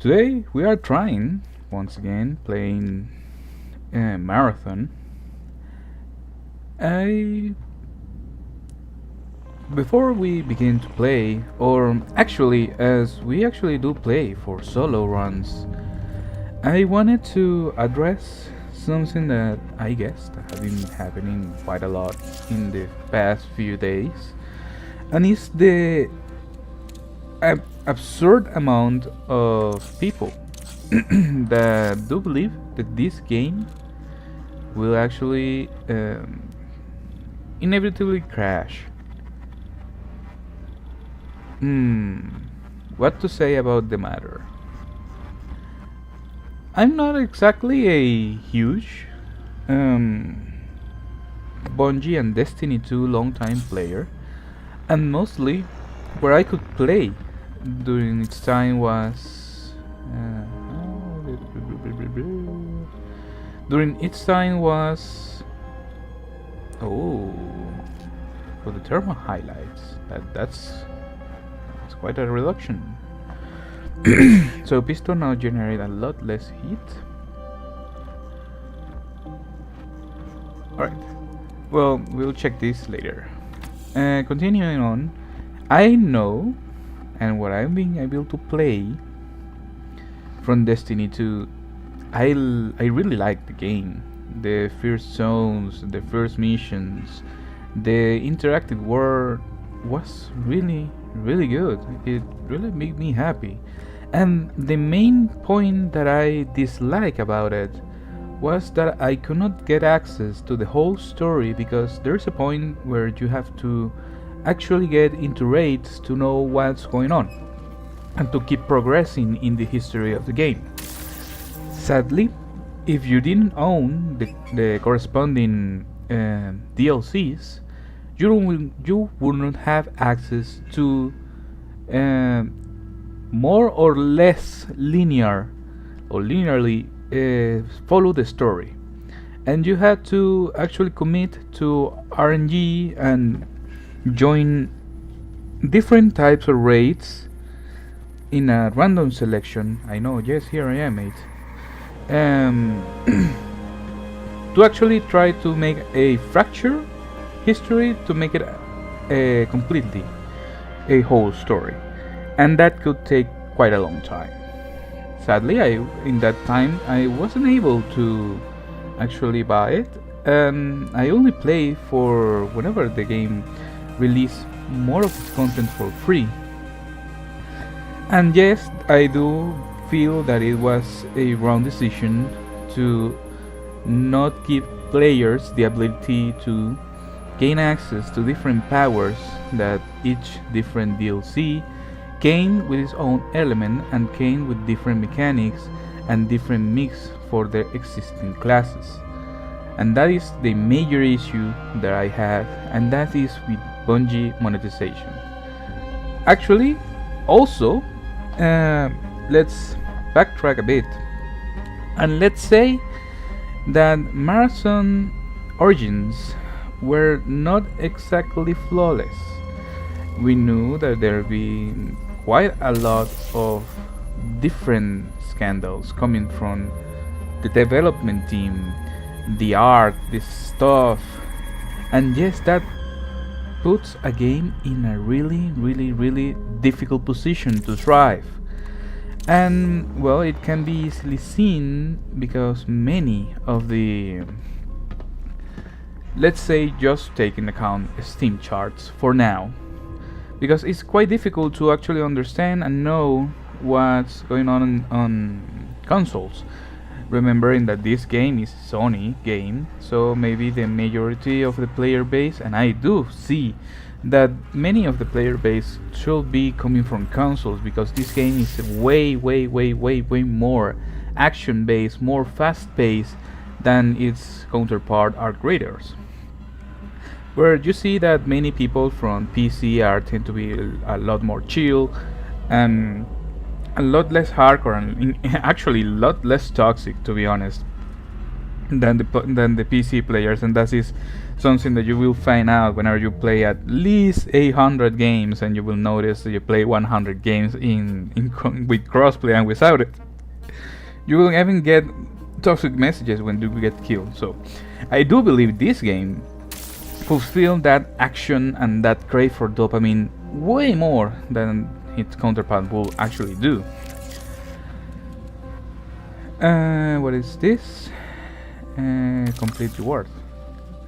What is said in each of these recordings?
Today we are trying once again playing marathon. I Before we begin to play, or actually as we actually do play for solo runs, I wanted to address something that I guess that have been happening quite a lot in the past few days, and it's the absurd amount of people that do believe that this game will actually inevitably crash. Hmm, what to say about the matter? I'm not exactly a huge um, Bungie and Destiny 2 long-time player, and mostly where I could play during its time was during its time was oh, for the thermal highlights. That's quite a reduction. So piston now generate a lot less heat. Alright, well, we'll check this later. Continuing on, I know, and what I'm being able to play from Destiny 2, I really like the game. The first zones, the first missions, the interactive world was really good. It really made me happy. And the main point that I dislike about it was that I could not get access to the whole story because there's a point where you have to actually get into raids to know what's going on and to keep progressing in the history of the game. Sadly, if you didn't own the corresponding DLCs, you will not have access to uh, more or less linear or linearly follow the story, and you had to actually commit to RNG and join different types of raids in a random selection. I know, yes, here I am, mate. Um, to actually try to make a fracture history to make it completely a whole story, and that could take quite a long time. Sadly, in that time I wasn't able to actually buy it, and I only play for whenever the game release more of its content for free. And yes, I do feel that it was a wrong decision to not give players the ability to gain access to different powers that each different DLC came with its own element and came with different mechanics and different mix for their existing classes. And that is the major issue that I have, and that is with Bungie monetization. Actually, also, let's backtrack a bit and let's say that Marathon Origins were not exactly flawless. We knew that there would be quite a lot of different scandals coming from the development team, the art, the stuff, and yes, that puts a game in a really difficult position to thrive. And well, it can be easily seen because many of the, let's say, just take into account Steam charts for now, because it's quite difficult to actually understand and know what's going on consoles. Remembering that this game is a Sony game, so maybe the majority of the player base, and I do see that many of the player base should be coming from consoles, because this game is way more action based, more fast paced than its counterpart Arc Raiders, where you see that many people from PC are tend to be a lot more chill and a lot less hardcore and actually a lot less toxic, to be honest. than the PC players, and that is something that you will find out whenever you play at least 800 games, and you will notice that you play 100 games with crossplay, and without it, you will even get toxic messages when you get killed. So, I do believe this game fulfills that action and that crave for dopamine way more than its counterpart will actually do. What is this? Complete reward.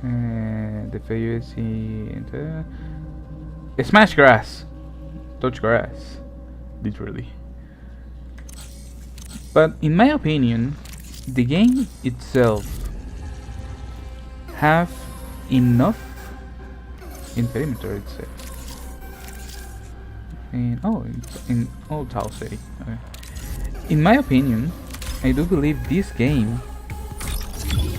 The failure is in smash grass, touch grass, literally. But in my opinion, the game itself have enough in perimeter. It says it's in Old Town City. Okay. In my opinion, I do believe this game.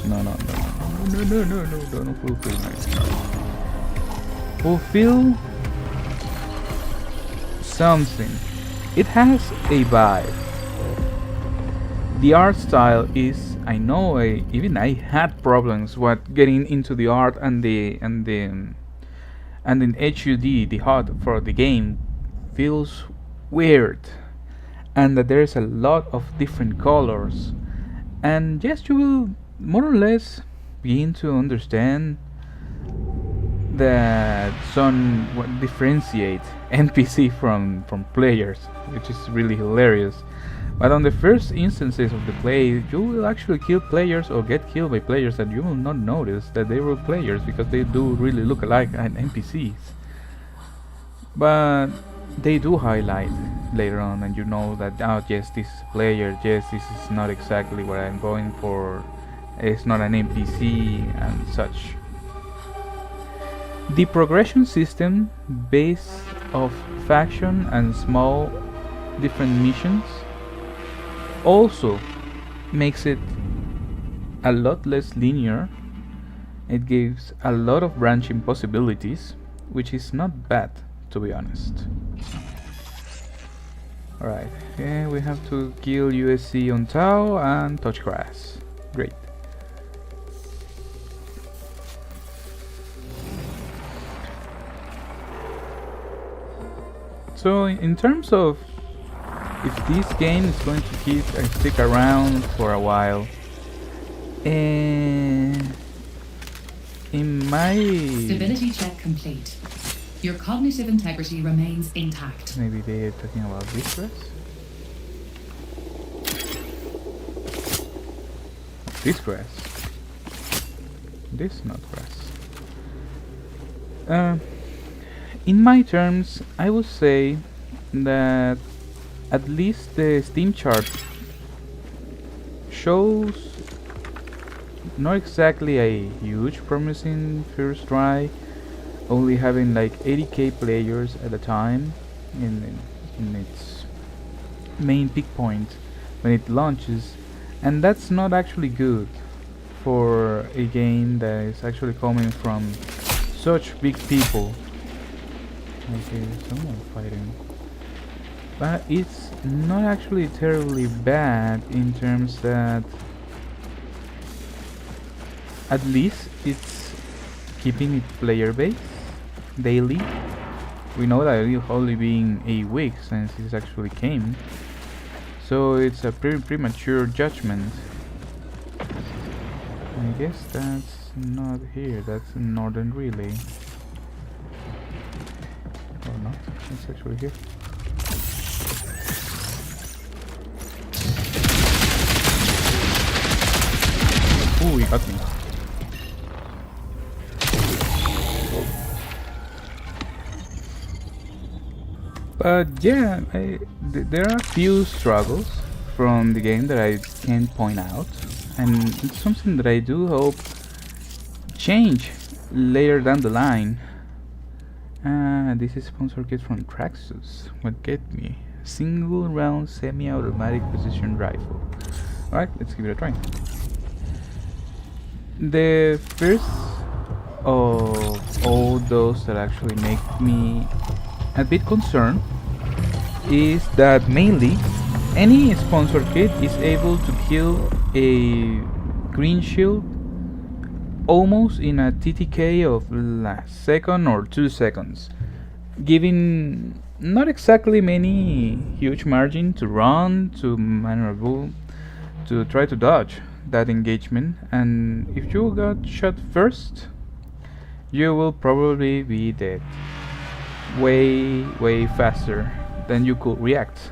No, don't fulfill my fulfill something. It has a vibe. The art style is, I know, even I had problems with getting into the art and in HUD. The HUD for the game feels weird, and that there's a lot of different colors, and yes, you will more or less begin to understand that some differentiate NPC from players, which is really hilarious. But on the first instances of the play, you will actually kill players or get killed by players that you will not notice that they were players, because they do really look alike and NPCs. But they do highlight later on, and you know that, oh yes, this is a player, yes, this is not exactly what I'm going for, it's not an NPC and such. The progression system based of faction and small different missions also makes it a lot less linear. It gives a lot of branching possibilities, which is not bad, to be honest. Alright, yeah, we have to kill USC on Tau and touch grass. Great. So in terms of if this game is going to keep and stick around for a while, in my stability check complete. Your cognitive integrity remains intact. Maybe they are talking about this grass? This grass. This not grass. In my terms, I would say that at least the Steam chart shows not exactly a huge promising first try, only having like 80k players at a time in its main peak point when it launches, and that's not actually good for a game that is actually coming from such big people. Okay, someone fighting. But it's not actually terribly bad in terms that at least it's keeping its player base daily. We know that it's only been a week since it actually came, so it's a pretty premature judgment. I guess that's not here, that's in Northern Relay. Or not, it's actually here. Ooh, he got me. But yeah, there are a few struggles from the game that I can point out, and it's something that I do hope change later down the line. This is sponsor kit from Traxxas. What get me? Single round semi-automatic precision rifle. Alright, let's give it a try. The first of all those that actually make me a bit concerned is that mainly any sponsor kit is able to kill a green shield almost in a TTK of a second or 2 seconds, giving not exactly many huge margin to run, to maneuver, to try to dodge that engagement. And if you got shot first, you will probably be dead way faster than you could react.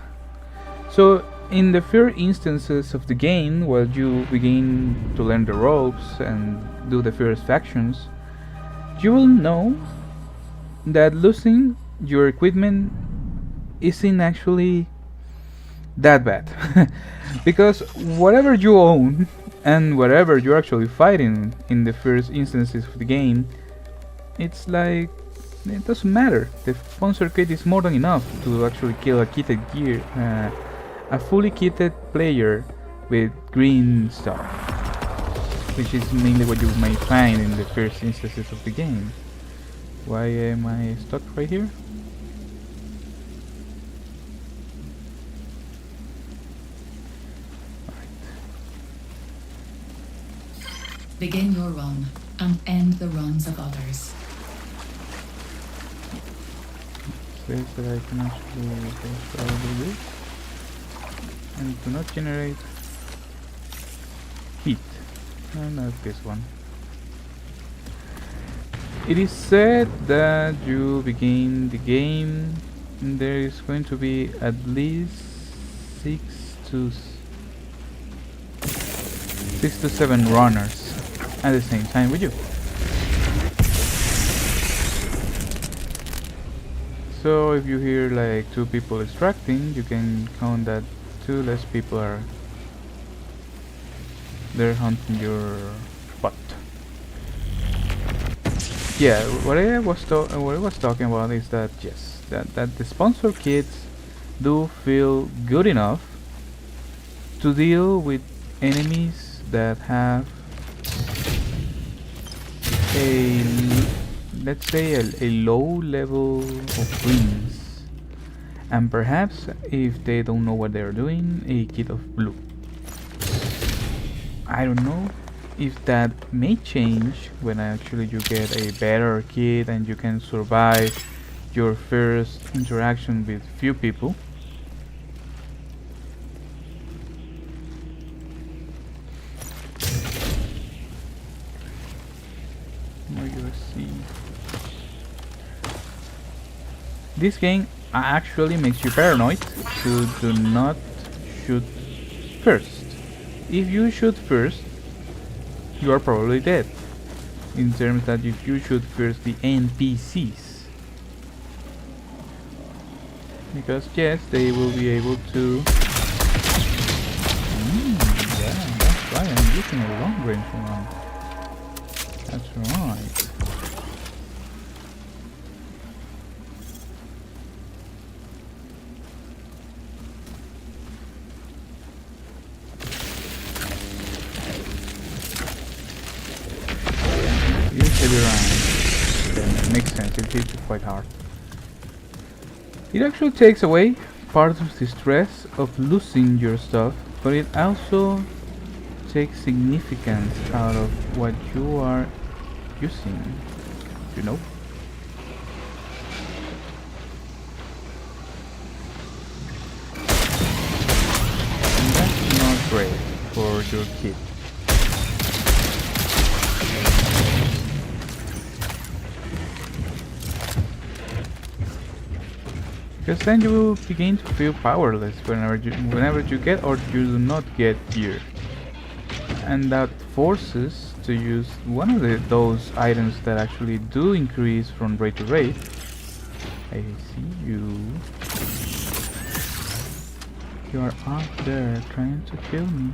So in the first instances of the game, while you begin to learn the ropes and do the first factions, you will know that losing your equipment isn't actually that bad. Because whatever you own and whatever you're actually fighting in the first instances of the game, it's like it doesn't matter. The sponsor kit is more than enough to actually kill a kitted gear, a fully kitted player with green stuff, which is mainly what you may find in the first instances of the game. Why am I stuck right here? Begin your run and end the runs of others. Says that I can actually do this and do not generate heat. No, not this one. It is said that you begin the game and there is going to be at least 6 to 7 runners at the same time with you. So if you hear like 2 people extracting, you can count that 2 less people are there hunting your butt. Yeah, what I was talking about is that yes, that the sponsor kits do feel good enough to deal with enemies that have a, let's say, a low level of greens, and perhaps if they don't know what they're doing, a kit of blue. I don't know if that may change when actually you get a better kit and you can survive your first interaction with few people. This game actually makes you paranoid to do not shoot first. If you shoot first, you are probably dead. In terms that if you shoot first the NPCs, because yes, they will be able to. Yeah, that's right. I'm using a long range one. That's right. Heavy round. Then it makes sense, it hits you quite hard. It actually takes away part of the stress of losing your stuff, but it also takes significance out of what you are using, you know? And that's not great for your kid. Because then you will begin to feel powerless whenever you get or you do not get gear, and that forces to use one of those items that actually do increase from raid to raid. I see you. You are out there trying to kill me.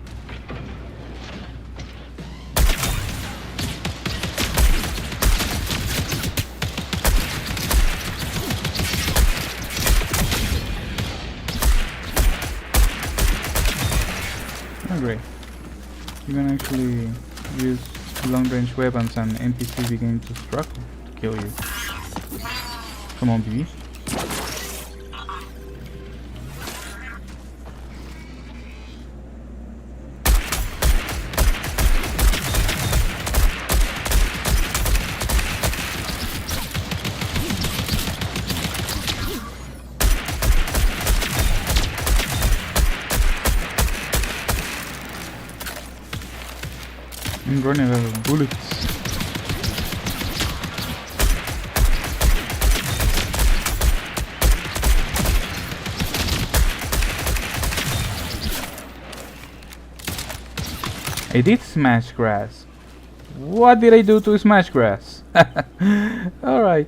Great. You can actually use long-range weapons and NPC begin to struggle to kill you. Come on, baby. I'm running out of bullets. I did smash grass. What did I do to smash grass? Alright.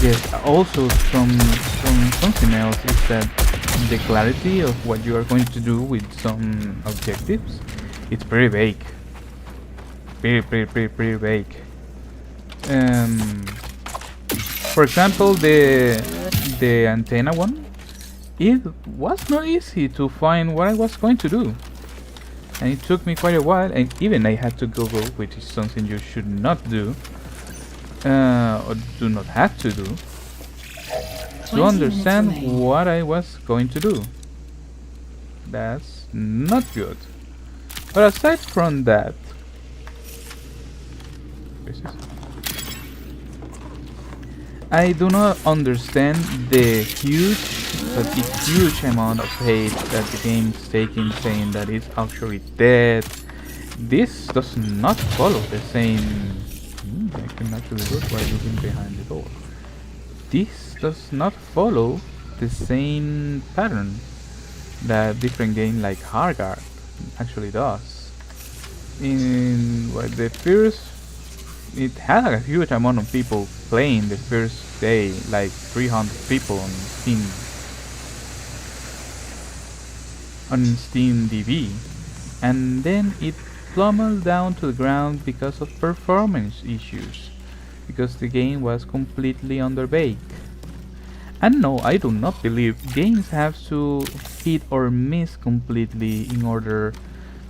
Yes, also something else is that the clarity of what you are going to do with some objectives, it's pretty vague. Pretty vague. For example, the antenna one, it was not easy to find what I was going to do. And it took me quite a while, and even I had to Google, which is something you should not do, or do not have to do, to understand what I was going to do. That's not good. But aside from that, I do not understand the huge amount of hate that the game is taking, saying that it's actually dead. This does not follow the same. I can actually look by looking behind the door. This does not follow the same pattern that different game like Hardguard actually does. In the first, it had a huge amount of people playing the first day, like 300 people on Steam DB, and then it plummeted down to the ground because of performance issues, because the game was completely underbaked. And no, I do not believe games have to hit or miss completely in order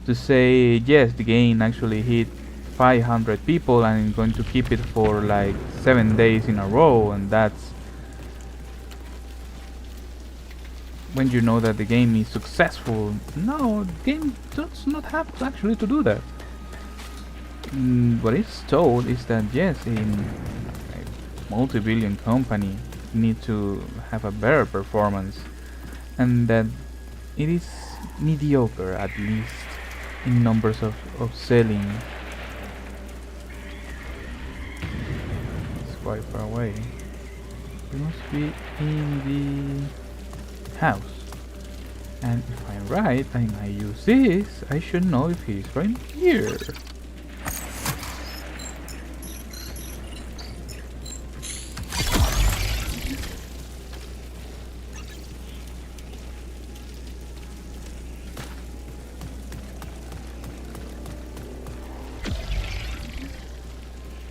to say yes, the game actually hit 500 people and I'm going to keep it for like 7 days in a row, and that's when you know that the game is successful. No, the game does not have to actually to do that. What is told is that yes, in a multi-billion company need to have a better performance, and that it is mediocre at least in numbers of selling. It's quite far away. It must be in the house. And if I'm right, I might use this. I should know if he's right here.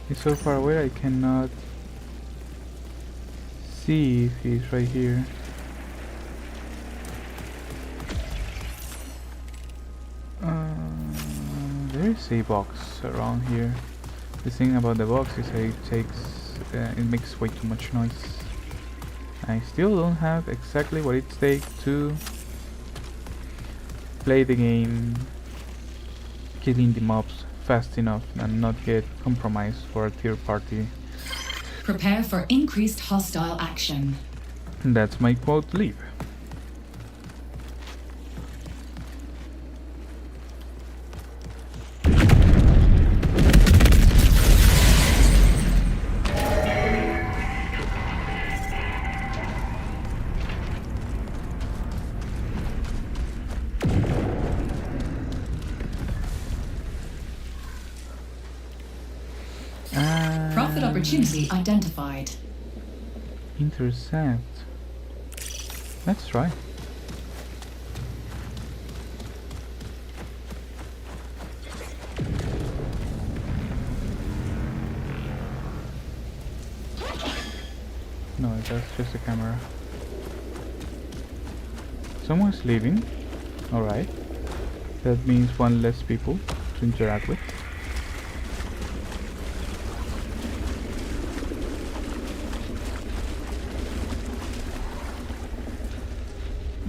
He's so far away I cannot see if he's right here. There's a box around here. The thing about the box is it makes way too much noise. I still don't have exactly what it takes to play the game, killing the mobs fast enough and not get compromised for a third party. Prepare for increased hostile action. That's my quote, leave. Profit opportunity identified. Intercept. Let's try. No, that's just a camera. Someone's leaving. Alright. That means one less people to interact with.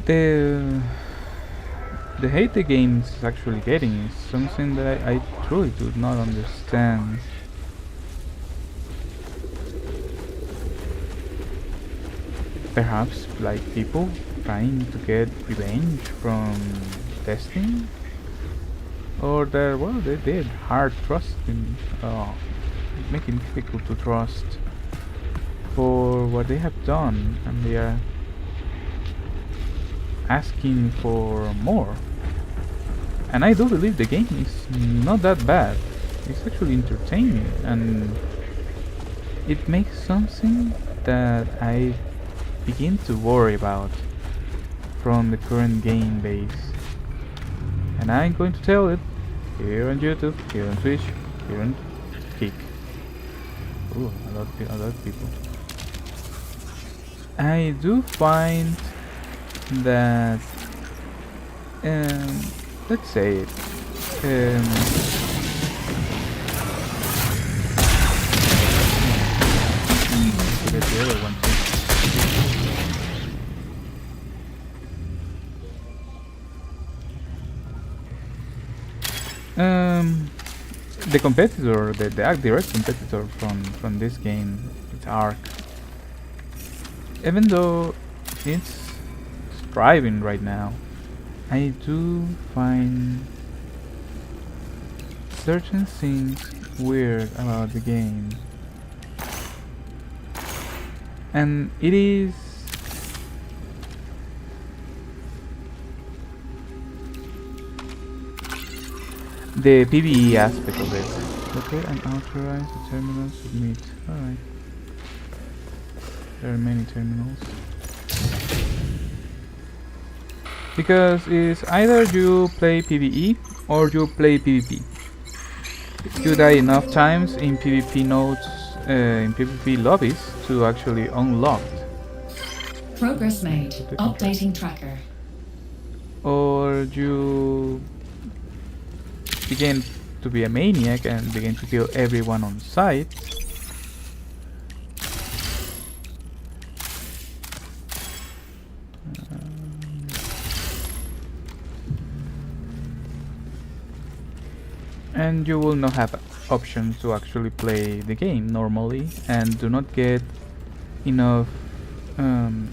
The hate the game is actually getting is something that I truly do not understand. Perhaps like people trying to get revenge from testing, or they're, well, they did hard trusting, making it difficult to trust for what they have done, and they are asking for more. And I do believe the game is not that bad. It's actually entertaining, and it makes something that I begin to worry about from the current game base. And I'm going to tell it here on YouTube, here on Twitch, here on Kick. Ooh, a lot of people. I do find that, let's say it, forget the other one too. The competitor, the direct competitor from this game, it's Ark. Even though it's thriving right now, I do find certain things weird about the game, and it is the PvE aspect of it. Locate and authorize the terminal, submit. Alright. There are many terminals. Because it's either you play PvE or you play PvP. If you die enough times in PvP nodes, in PvP lobbies to actually unlock. Progress made. Updating tracker. Or you begin to be a maniac and begin to kill everyone on sight. And you will not have options to actually play the game normally and do not get enough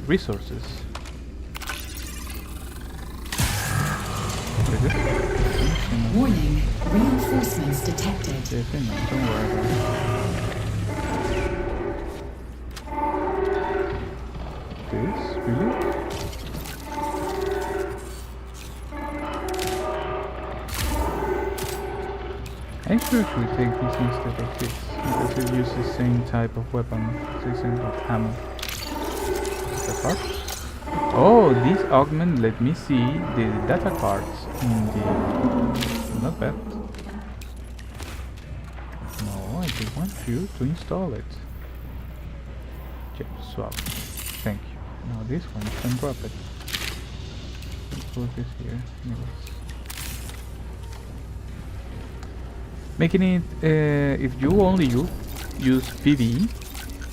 resources. What is it? Warning, reinforcements detected. Don't worry about it. This? Really? I should actually take this instead of this, because it uses the same type of weapon, the same type of ammo. The card? Oh, this augment let me see the data cards in the... not bad. No, I just want you to install it. Chip swap. Thank you. Now this one, you can drop it. Let's put this here. Anyways. Making it, if you only use PvE,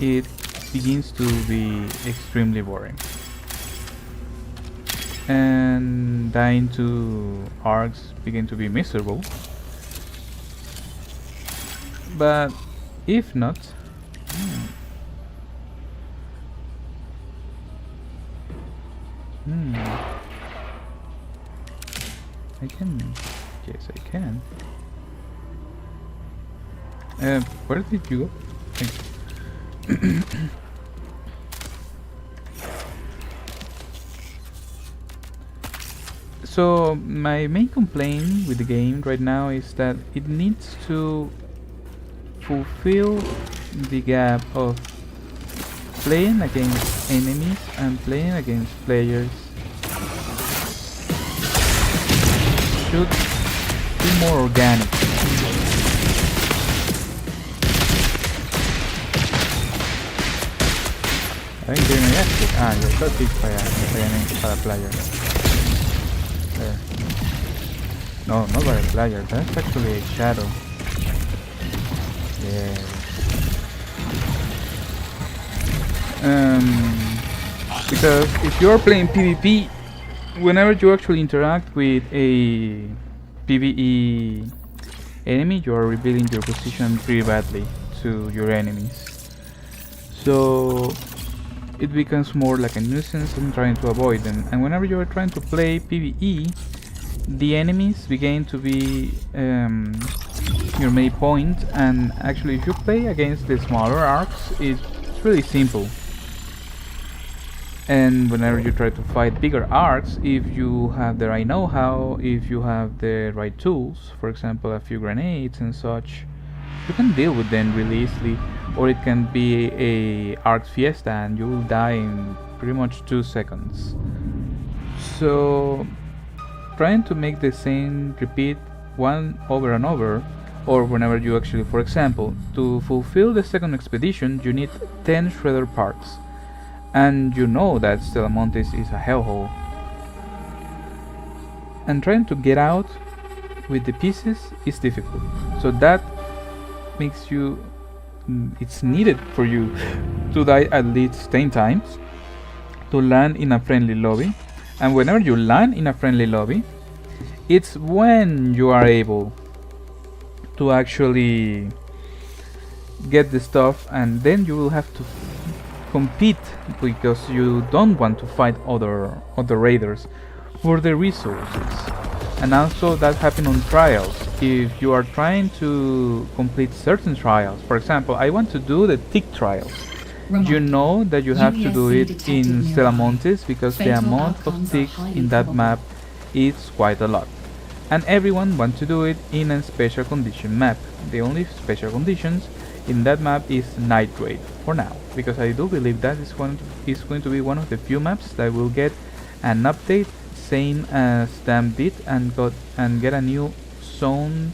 it begins to be extremely boring. And dying to arcs begin to be miserable. But if not, I can, yes I can. Where did you go? Thank you. So my main complaint with the game right now is that it needs to fulfill the gap of playing against enemies and playing against players. Should be more organic. I think they're gonna exit. Ah, you're got hit by a player. There. No, not by a player. That's actually a shadow. Yeah. Because if you're playing PvP, whenever you actually interact with a PvE enemy, you are revealing your position pretty badly to your enemies. So it becomes more like a nuisance and trying to avoid them. And whenever you are trying to play PvE, the enemies begin to be your main point, and actually if you play against the smaller arcs, it's really simple. And whenever you try to fight bigger arcs, if you have the right know-how, if you have the right tools, for example a few grenades and such, you can deal with them really easily. Or it can be a arc fiesta and you will die in pretty much 2 seconds. So trying to make the same repeat one over and over, or whenever you actually, for example, to fulfill the second expedition you need 10 shredder parts, and you know that Stella Montes is a hellhole, and trying to get out with the pieces is difficult. So that makes you, it's needed for you to die at least 10 times to land in a friendly lobby. And whenever you land in a friendly lobby, it's when you are able to actually get the stuff, and then you will have to compete, because you don't want to fight other raiders for the resources. And also that happens on trials. If you are trying to complete certain trials, for example, I want to do the tick trials. You know that you have to do it in Stella Montes because the amount of ticks in that map is quite a lot. And everyone wants to do it in a special condition map. The only special conditions in that map is night raid for now, because I do believe that is going to be one of the few maps that will get an update same as Damn Beat and get a new zone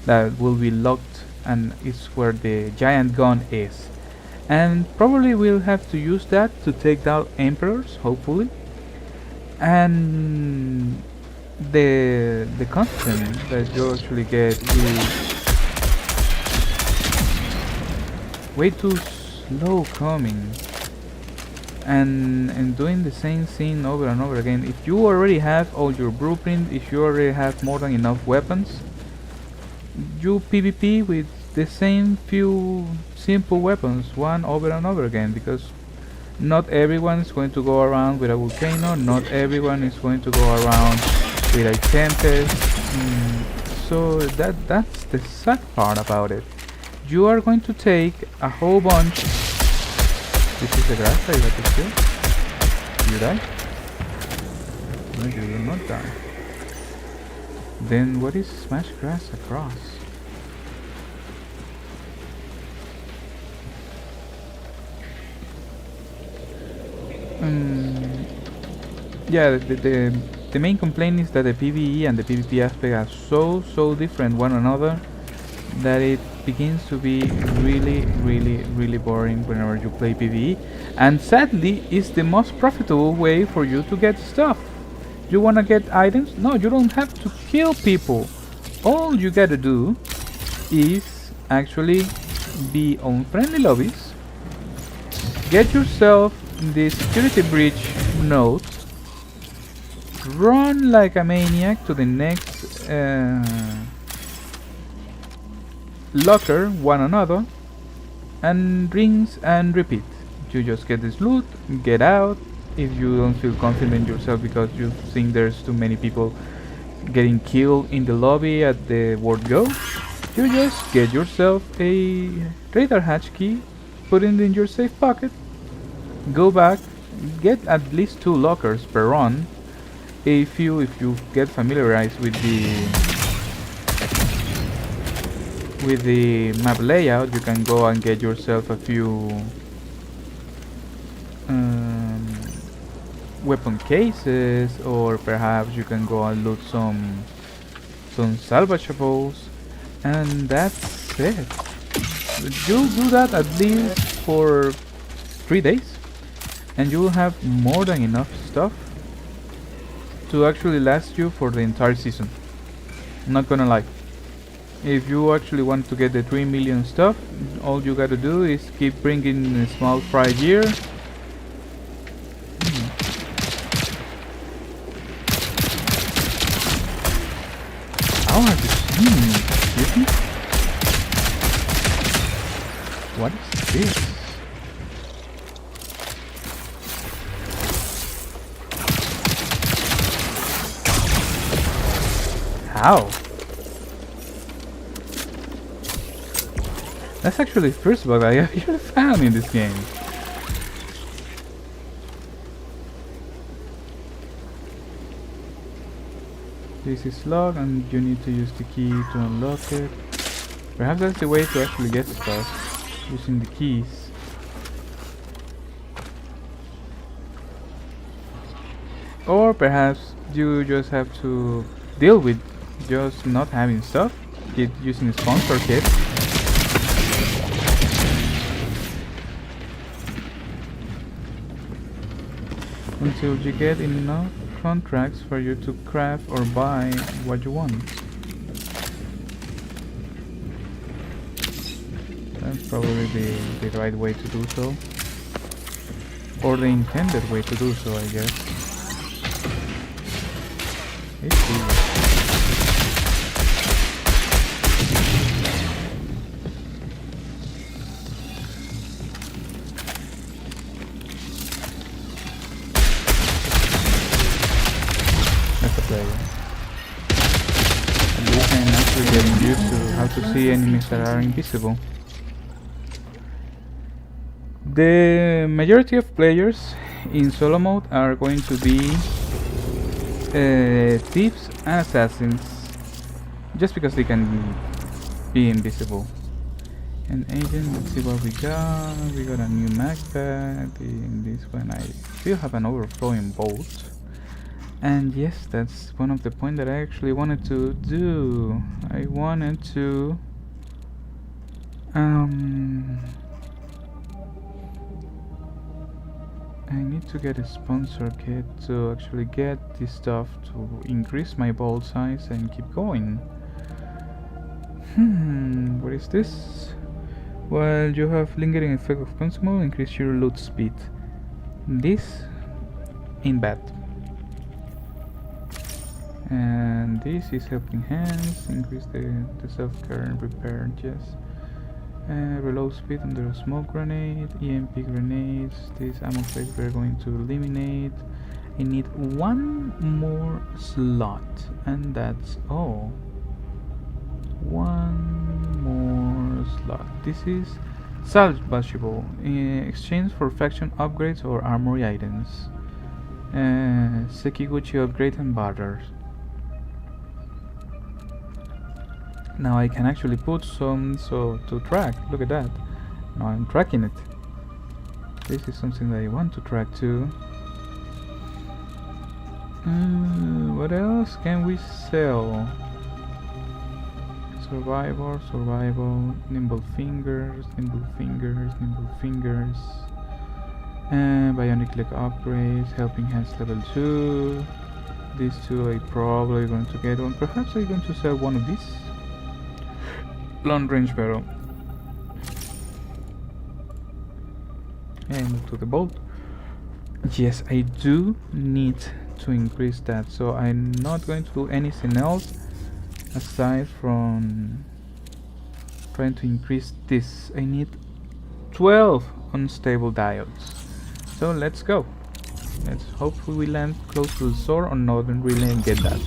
that will be locked, and it's where the giant gun is. And probably we'll have to use that to take down emperors, hopefully. And the content that you actually get is way too slow coming, and doing the same thing over and over again. If you already have all your blueprint, if you already have more than enough weapons, you PvP with the same few simple weapons one over and over again, because not everyone is going to go around with a volcano, not everyone is going to go around with a tempest. So that's the sad part about it. You are going to take a whole bunch. This is the grass that you have to kill. You die? No, you will not die. Then what is smash grass across? Yeah, the main complaint is that the PvE and the PvP aspect are so different one another that it begins to be really boring whenever you play PvE, and sadly is the most profitable way for you to get stuff. You wanna get items? No, you don't have to kill people. All you gotta do is actually be on friendly lobbies, get yourself the security breach node, run like a maniac to the next locker one another, and rinse and repeat. You just get this loot, get out. If you don't feel confident yourself because you think there's too many people getting killed in the lobby at the word go, you just get yourself a radar hatch key, put it in your safe pocket, go back, get at least 2 lockers per run. If you get familiarized with the map layout, you can go and get yourself a few weapon cases, or perhaps you can go and loot some salvageables, and that's it. You'll do that at least for 3 days, and you will have more than enough stuff to actually last you for the entire season. I'm not gonna lie. If you actually want to get the 3 million stuff, all you gotta do is keep bringing a small fry gear. How are you seeing me? Excuse me? What is this? Ow! That's actually the first bug I actually found in this game. This is locked and you need to use the key to unlock it. Perhaps that's the way to actually get stuff, using the keys. Or perhaps you just have to deal with just not having stuff, using a sponsor kit. Until you get enough contracts for you to craft or buy what you want. That's probably the right way to do so. Or the intended way to do so, I guess. It's easy. At least I'm actually getting used to how to see enemies that are invisible. The majority of players in solo mode are going to be thieves and assassins, just because they can be invisible. An agent, let's see what we got. We got a new mag pad. In this one I still have an overflowing bolt. And yes, that's one of the points that I actually wanted to do. I wanted to I need to get a sponsor kit to actually get this stuff to increase my bolt size and keep going. What is this? Well, you have lingering effect of consumable, increase your loot speed. This ain't bad. And this is helping hands, increase the self-care and repair, yes. Reload speed under a smoke grenade, EMP grenades, this ammo plate we're going to eliminate. I need one more slot, and that's all. One more slot. This is salvageable, exchange for faction upgrades or armory items. Sekiguchi upgrade and barter. Now I can actually put some to track. Look at that. Now I'm tracking it. This is something that I want to track too. What else can we sell? Survival, nimble fingers, bionic leg upgrades, helping hands level 2. These two I probably going to get one. Perhaps I'm going to sell one of these. Long range barrel. And to the bolt. Yes, I do need to increase that, so I'm not going to do anything else aside from trying to increase this. I need 12 unstable diodes. So let's go. Let's hopefully we land close to the sword or northern relay and get that.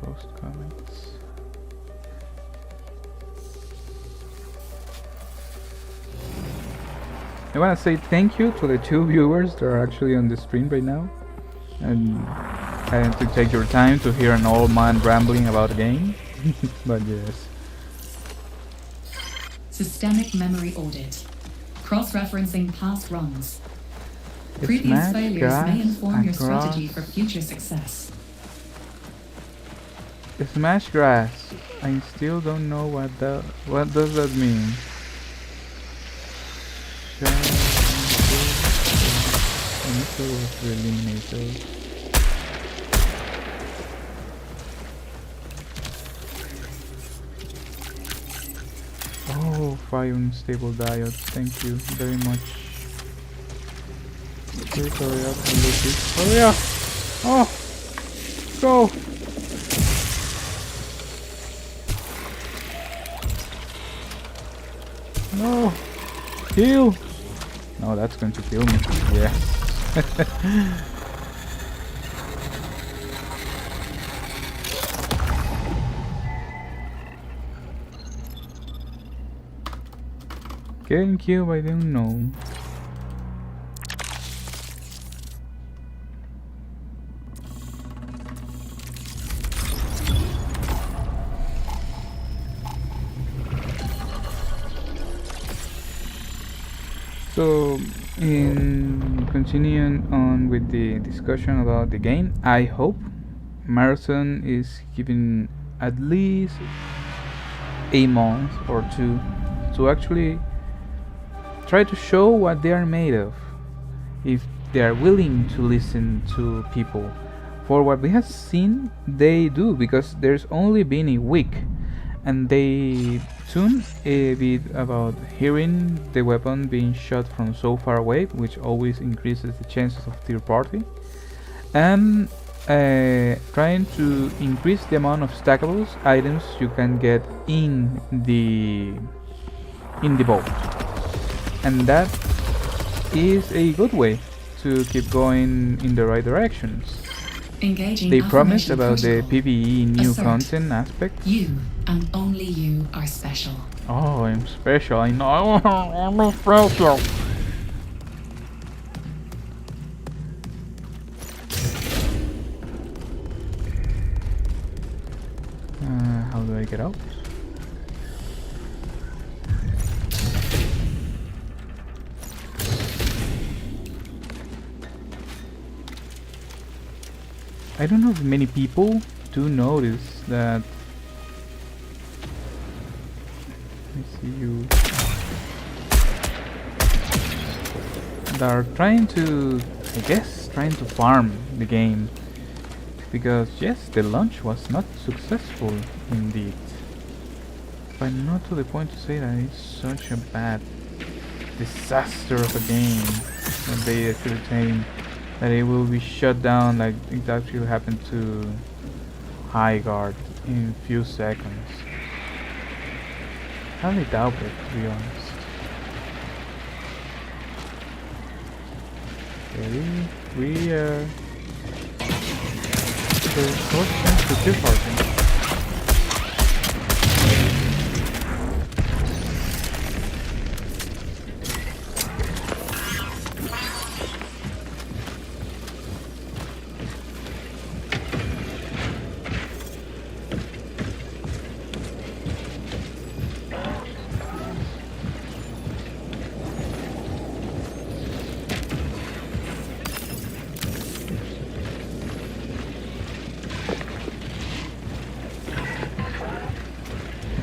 Post comments. I want to say thank you to the 2 viewers that are actually on the stream right now, and having to take your time to hear an old man rambling about the game. But yes. Systemic memory audit. Cross-referencing past runs. It's Previous failures may inform your strategy for future success. Smash grass. I still don't know what does that mean. I missile was the eliminator. Oh, fire unstable diodes, thank you very much. Please hurry up and loot this. Hurry up! Oh! Go! No! Heal! No, that's going to kill me. Yes. Getting killed by the unknown. So, in continuing on with the discussion about the game, I hope Marathon is giving at least a month or two to actually try to show what they are made of, if they are willing to listen to people. For what we have seen, they do, because there's only been a week and they tuned a bit about hearing the weapon being shot from so far away, which always increases the chances of third party, and trying to increase the amount of stackables items you can get in the vault. And that is a good way to keep going in the right directions. Engaging They promised affirmation about the protocol. PvE new Assert. content aspect. You and only you are special. Oh, I'm special, I know. I'm special. How do I get out? I don't know if many people do notice that. Let me see you. They are trying to, I guess, trying to farm the game, because yes, the launch was not successful indeed, but not to the point to say that it's such a bad disaster of a game that they actually saying that it will be shut down like it actually happened to High Guard in a few seconds. I highly doubt it, to be honest. Okay, we the first chance to kill party.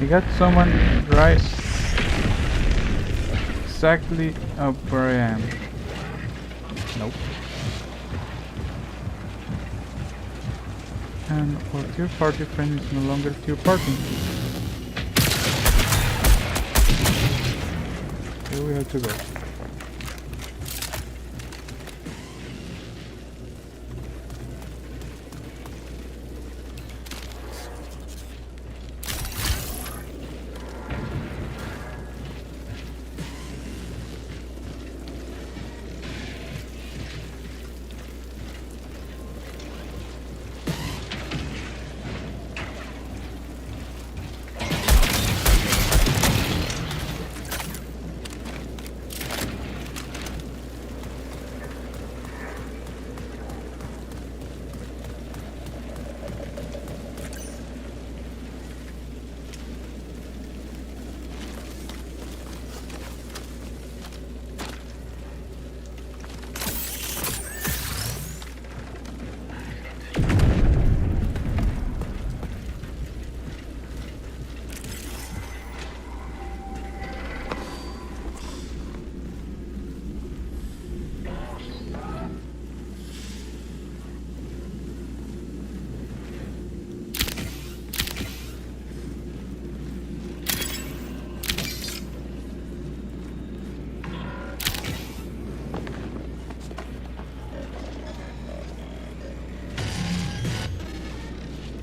We got someone right exactly up where I am. Nope. And our third party friend is no longer third party. Here we have to go.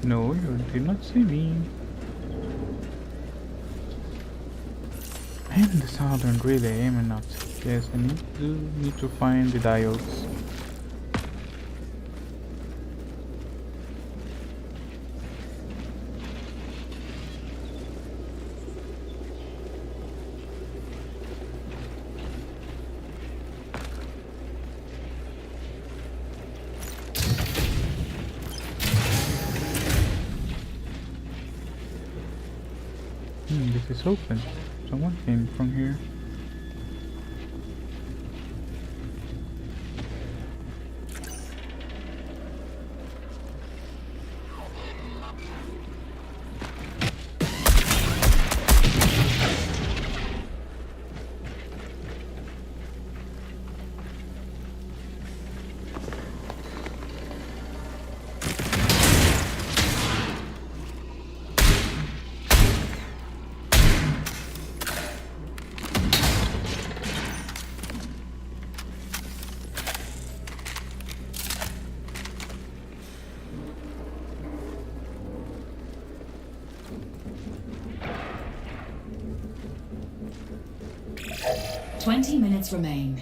No, you did not see me. And the southern really aiming up. Yes, I need to find the diodes. This is open. Someone came from here. Twenty minutes remain.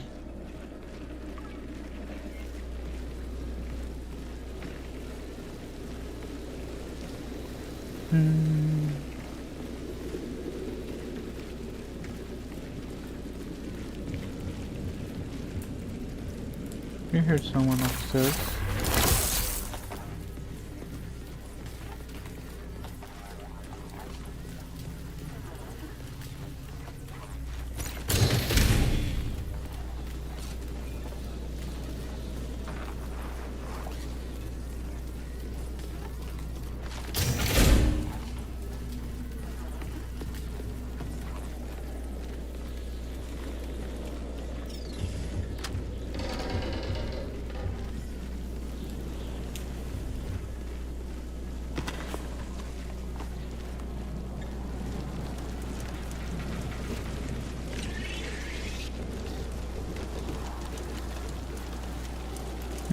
You heard someone upstairs.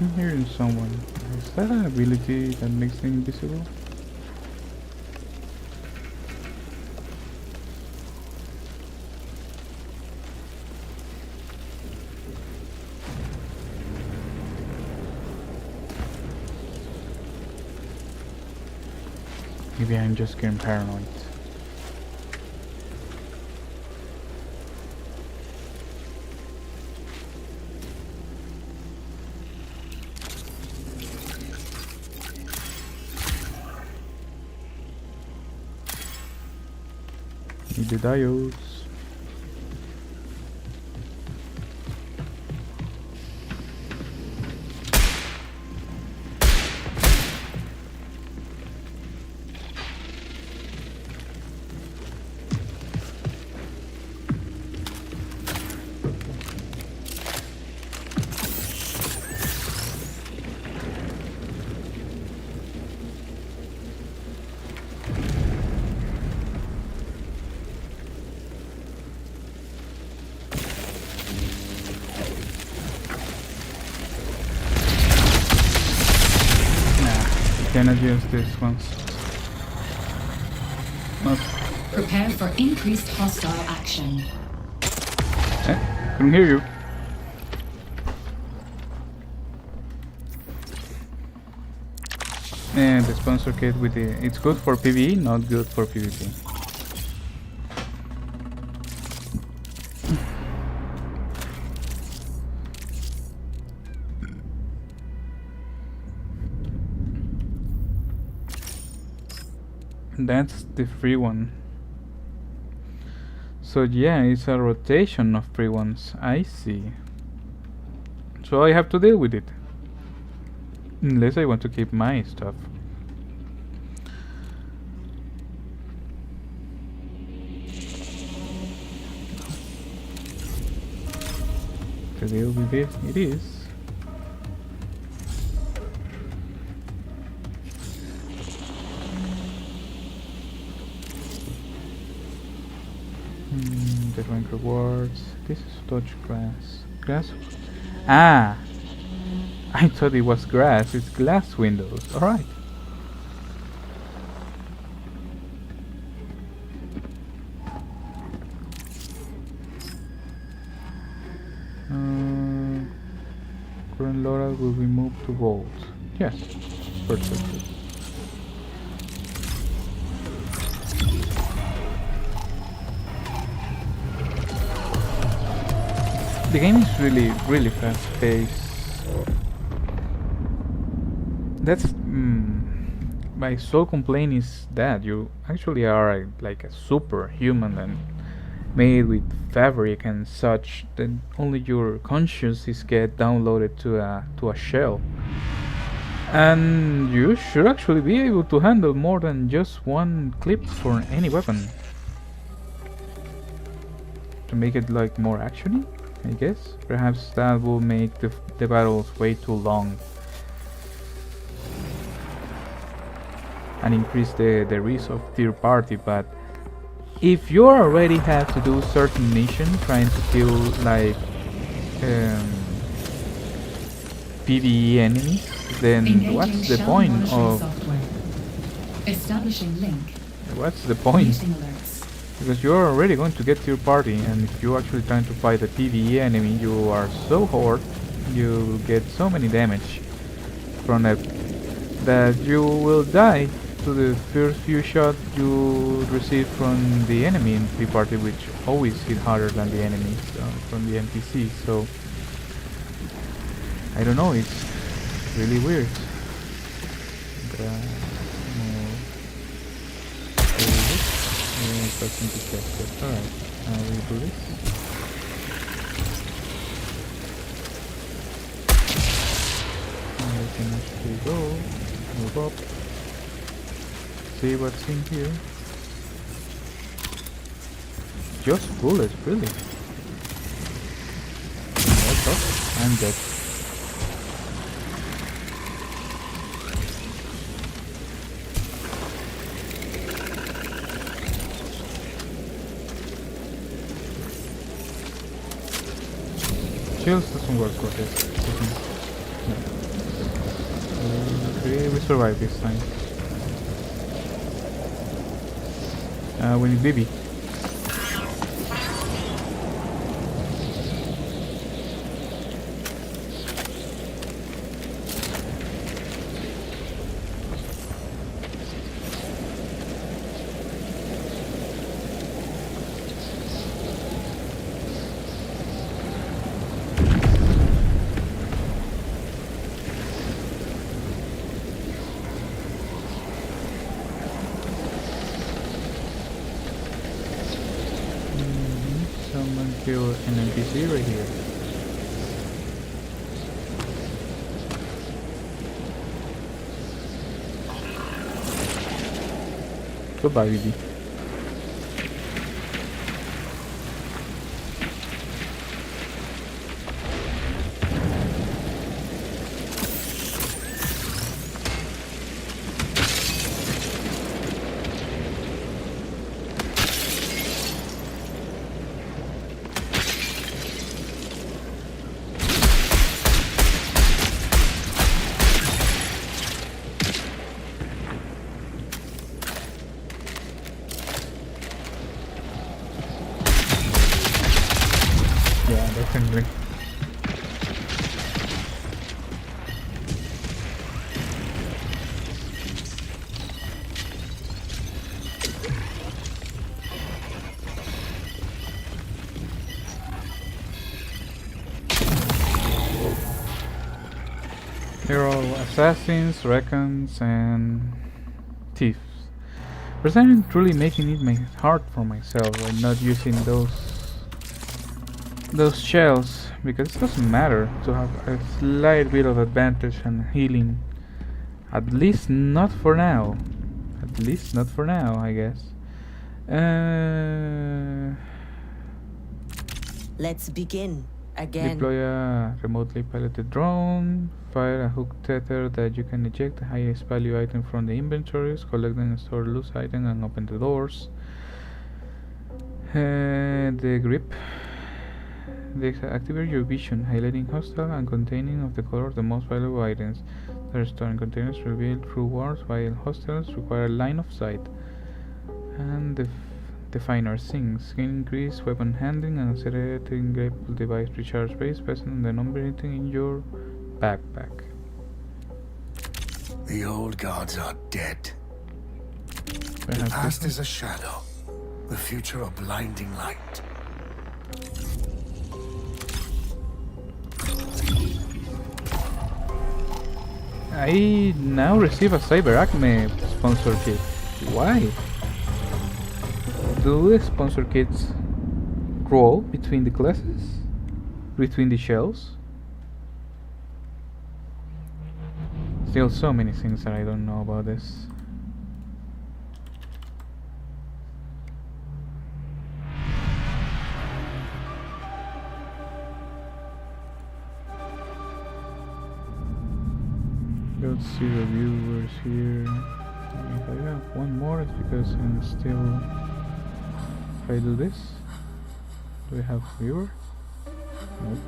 I'm hearing someone. Is that an ability that makes them invisible? Maybe I'm just getting paranoid. Need the diodes. Cannot use this one. Prepare for increased hostile action. Couldn't hear you. And the sponsor kit with the... It's good for PvE, not good for PvP. That's the free one. So yeah, it's a rotation of free ones. I see. So I have to deal with it. Unless I want to keep my stuff. To deal with this, it is. The rank rewards. This is touch glass. Glass? Ah! I thought it was grass. It's glass windows. Alright. current loadout will be moved to vault. Yes, perfect. The game is really fast paced. That's my sole complaint is that you actually are like a superhuman and made with fabric and such. Then only your consciousness get downloaded to a shell, and you should actually be able to handle more than just one clip for any weapon to make it like more actiony. I guess perhaps that will make the battles way too long and increase the risk of third party. But if you already have to do certain mission trying to kill like PvE enemies, then what's the point of establishing link? What's the point? Meeting alerts. Because you're already going to get third party, and if you're actually trying to fight a PvE enemy, you are so hard, you will get so many damage from it that you will die to the first few shots you receive from the enemy in free party, which always hit harder than the enemies from the NPC. So I don't know, it's really weird. Alright, we do this. We can actually go, move up, see what's in here. Just bullets, really. What's up? I'm dead. Shields doesn't work for this. No. Okay, we survived this time. We need BB. Someone kill an NPC right here. Goodbye, BB. Yeah, definitely. They're all assassins, recons, and thieves. But I'm truly making it hard for myself by not using those shells, because it doesn't matter to have a slight bit of advantage and healing. At least not for now. At least not for now, I guess. Let's begin again. Deploy a remotely piloted drone. Fire a hook tether that you can eject the highest value item from the inventories, collect and store loose items, and open the doors. The grip. Activate your vision, highlighting hostile and containing of the color of the most valuable items. The stored containers revealed through walls, while hostiles require line of sight. And the definer things can increase weapon handling and accelerating grapple device recharge base based on the number item in your backpack. The old gods are dead. The Perhaps past this is a shadow. The future a blinding light. I now receive a Cyber Acme sponsor kit. Why? Do the sponsor kits roll between the classes? Between the shells? Still so many things that I don't know about this. Let's see the viewers here. If I have one more, it's because I'm still. If I do this, do we have viewer? Nope.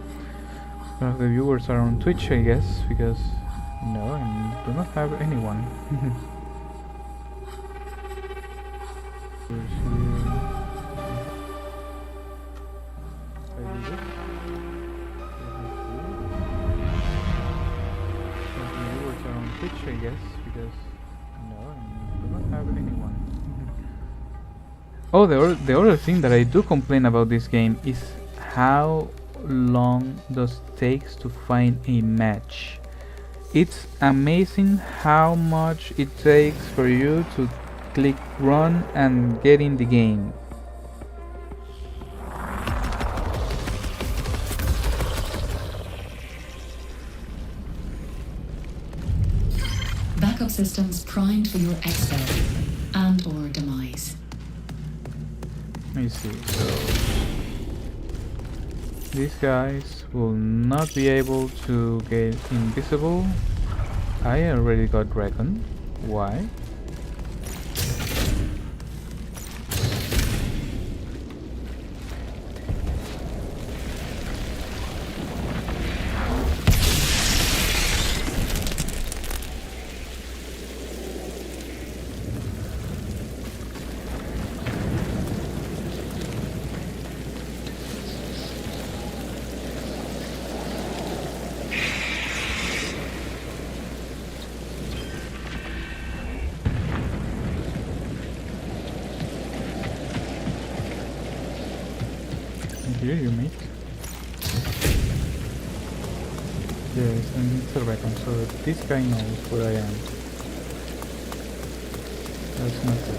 None of the viewers are on Twitch, I guess, because no, I do not have anyone. Viewers here. If I do this, viewers are on Twitch, I guess, because no, I do not have anyone. Oh, the other thing that I do complain about this game is how long does it takes to find a match. It's amazing how much it takes for you to click run and get in the game. Backup systems primed for your expel and or demise. Let me see. So these guys will not be able to get invisible. I already got Recon. Why? Here you mate. Yes, and it's a Recon, so this guy knows where I am. That's not good.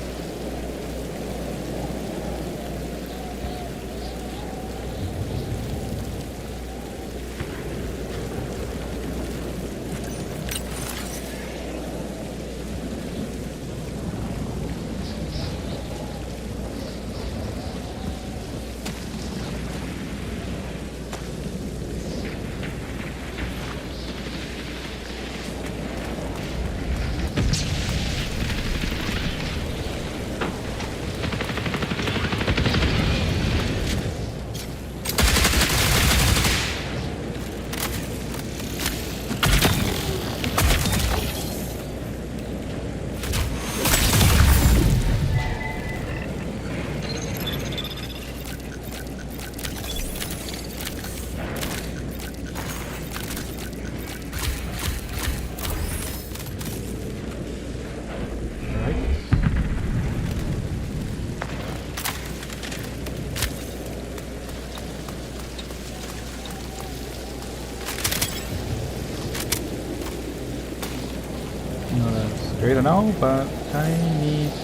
No, that's great and all, but I need to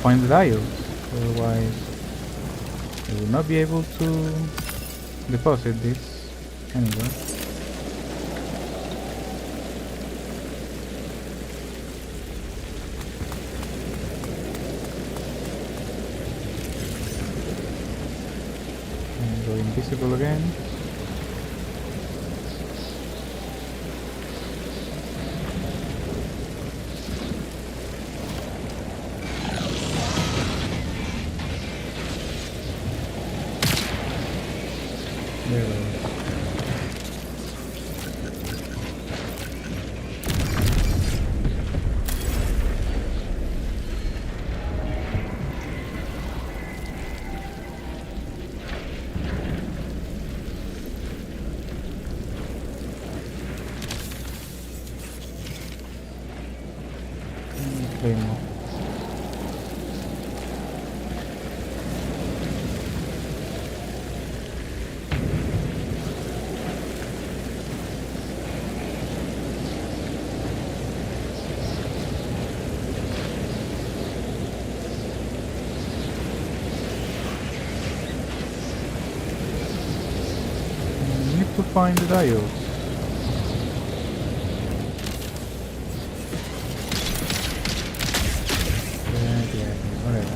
find the dials. Otherwise, I will not be able to deposit this anywhere. And go invisible again. There we go. claymore. Need to find the diodes. Yeah, whatever.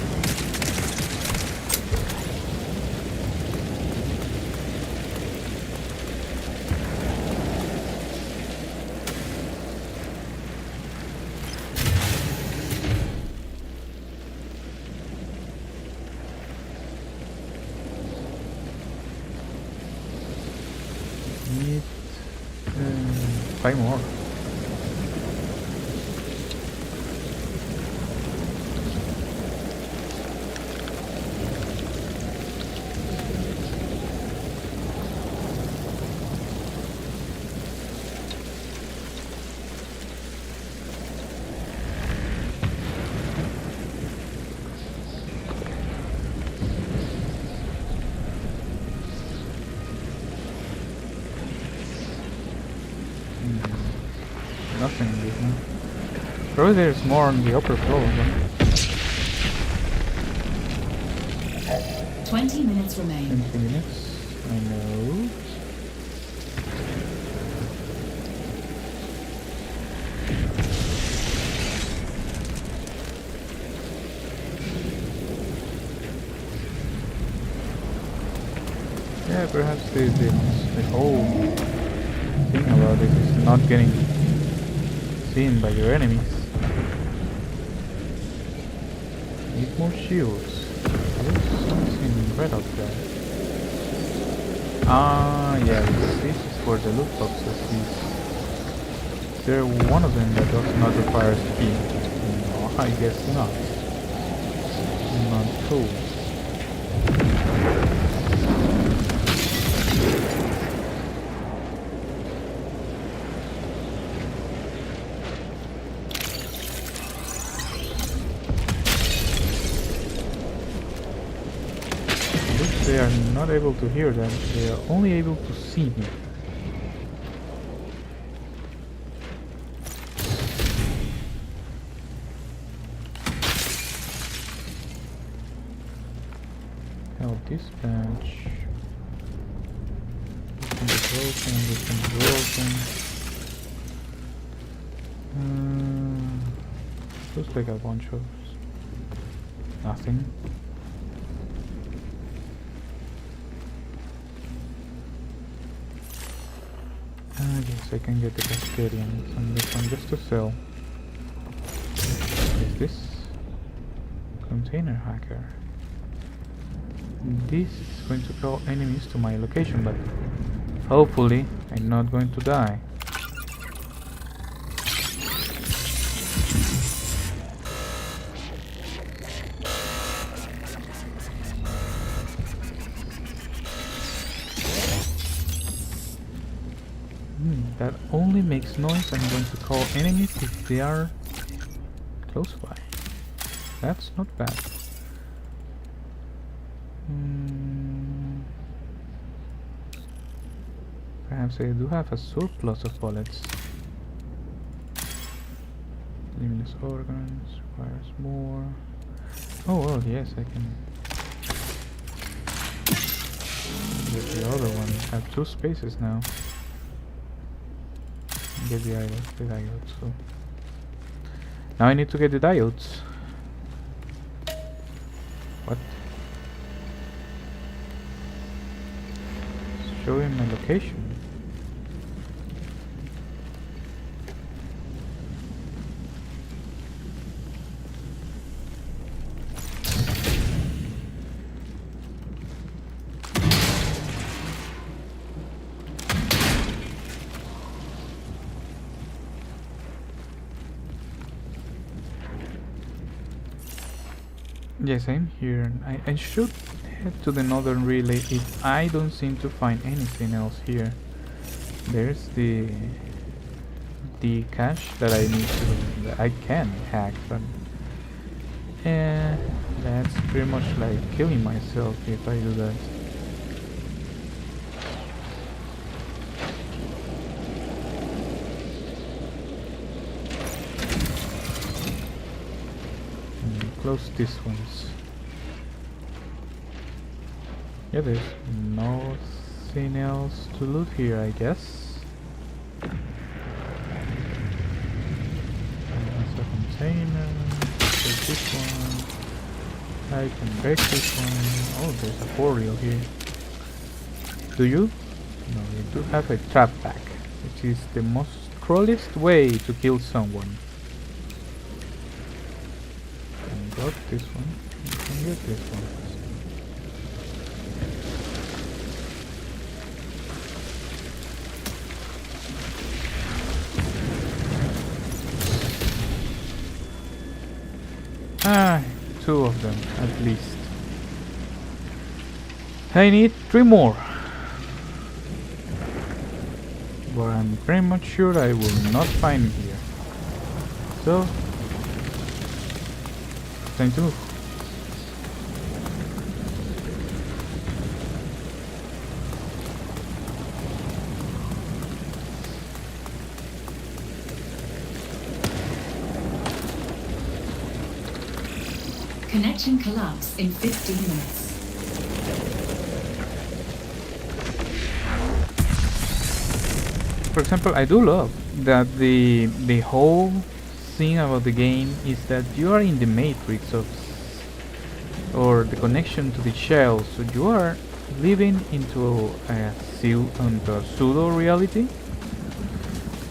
Need 5 more. Nothing in this one. Probably there's more on the upper floor. But 20 minutes remain. 20 minutes. I know. Yeah, perhaps the whole thing about it is not getting seen by your enemies. Need more shields. There's something red up there. Ah, yeah, this is for the loot boxes. Is there one of them that does not require a key? No, I guess not. Not cool. They are not able to hear them, they are only able to see me. Help dispatch. This can be broken, this can be broken. Looks like a bunch of nothing. I guess I can get the Cascadians on this one just to sell. What is this? Container hacker. This is going to call enemies to my location, but hopefully I'm not going to die. That only makes noise. I'm going to call enemies if they are close by. That's not bad. Perhaps I do have a surplus of bullets. Limitless organs requires more. Oh well, yes, I can get the other one. I have 2 spaces now. Get the diodes, so now I need to get the diodes. What? Show him my location. Yes, I'm here. I should head to the northern relay if I don't seem to find anything else here. There's the cache that I need to, that I can hack, but And that's pretty much like killing myself if I do that. Close these ones. Yeah, there's nothing else to loot here, I guess. There's a container. There's this one. I can break this one. Oh, there's a portal here. Do you? No, you do have a trap pack, which is the most cruelest way to kill someone. Got this one. You can get this one. Ah, 2 of them at least. I need 3 more. But I'm pretty much sure I will not find here. So time to move. Connection collapse in 15 minutes. For example, I do love that the whole thing about the game is that you are in the matrix of or the connection to the shell, so you are living into a pseudo reality.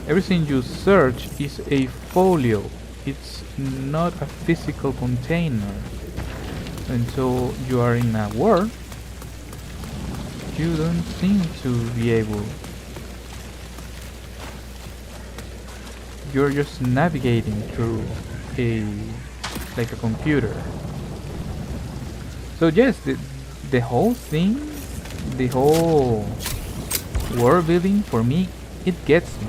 Everything you search is a folio. It's not a physical container. And so you are in a world you don't seem to be able. You're just navigating through like a computer. So yes, the whole thing, the whole world building for me, it gets me.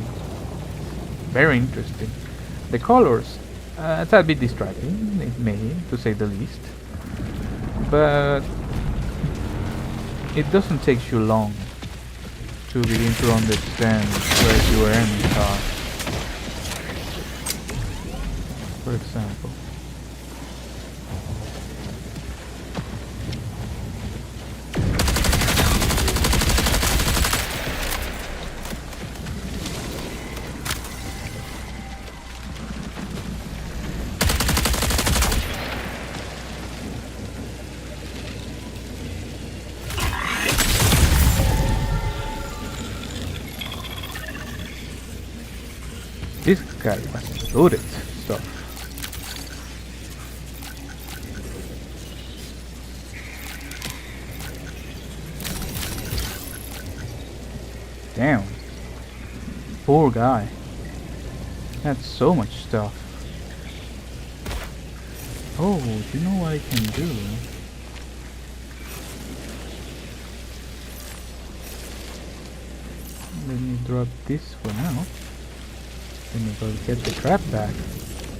Very interesting. The colors, it's a bit distracting, it may, to say the least. But it doesn't take you long to begin to understand where your enemies are. For example. This guy was loaded stuff. Damn. Poor guy. That's so much stuff. Oh, you know what I can do? Let me drop this for now. Then we will get the trap back.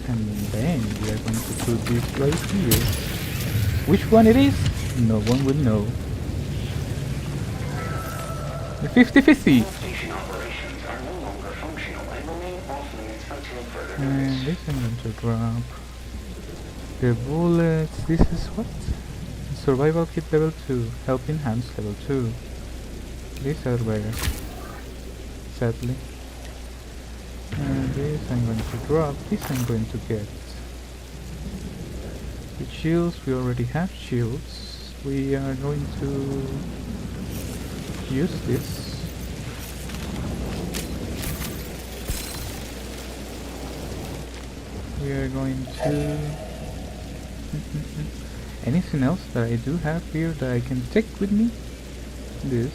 And then we are going to put this right here. Which one it is? No one will know. The 50-50. And this I'm going to drop. The bullets. This is what? Survival kit level 2. Help enhance level 2. These are better. Sadly. And this I'm going to drop. This I'm going to get. The shields, we already have shields. We are going to use this. We are going to... Anything else that I do have here that I can take with me? This.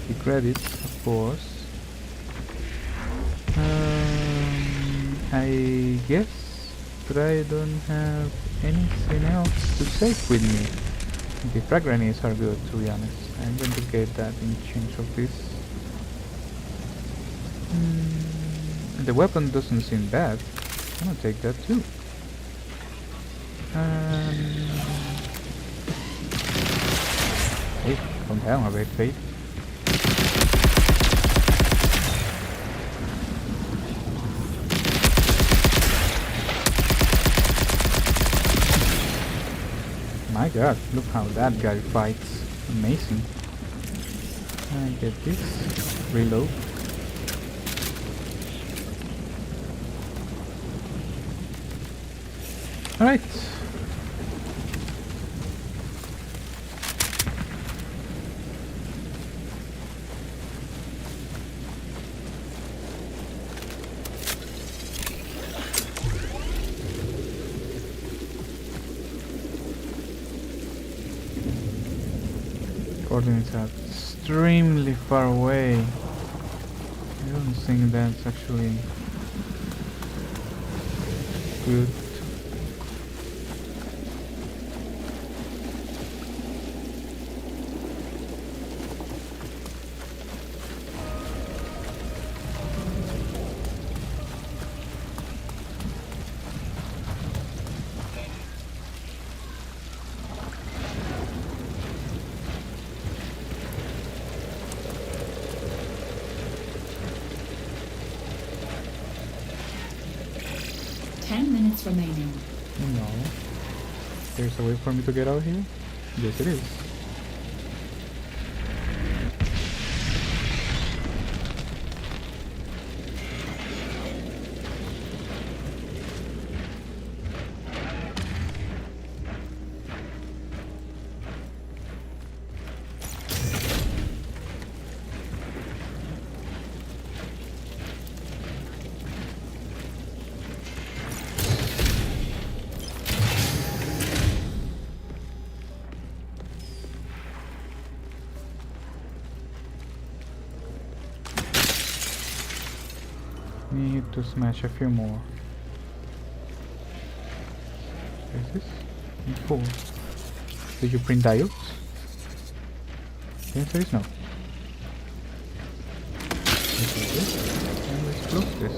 The credits, of course. I guess, but I don't have anything else to take with me. The frag grenades are good, to be honest. I'm going to get that in exchange of this. The weapon doesn't seem bad. I'm gonna take that too. Hey, calm down a bit, Faith. My god, look how that guy fights. Amazing. I get this. Reload. Alright. Coordinates are extremely far away. I don't think that's actually good. Remaining. No. There's a way for me to get out here? Yes, it is. Need to smash a few more. Is this? Cool. Did you print diodes? The answer is no. And let's close this.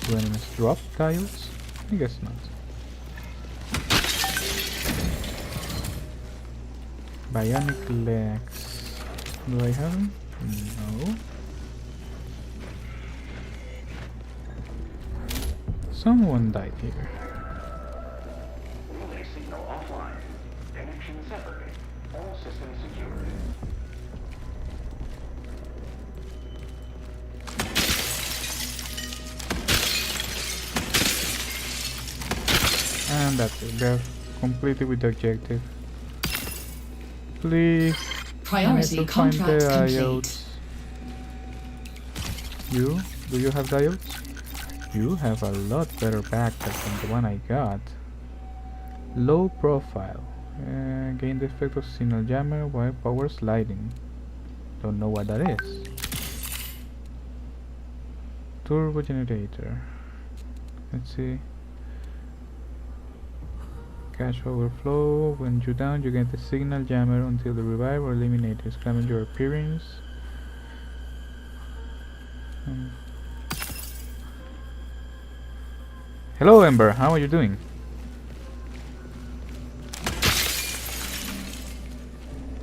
Do enemies drop diodes? I guess not. Bionic legs. Do I have them? No. Someone died here. Relay signal offline. Connection separated. All systems secured. And that's it. They're completed with the objective. Please. Priority I need to find the contract diodes. complete. You? Do you have diodes? You have a lot better backpack than the one I got. Low profile. Gain the effect of signal jammer while power sliding. Don't know what that is. Turbo generator. Let's see. Cache overflow. When you're down, you get the signal jammer until the revive or eliminate is claiming your appearance. Hello Ember, how are you doing?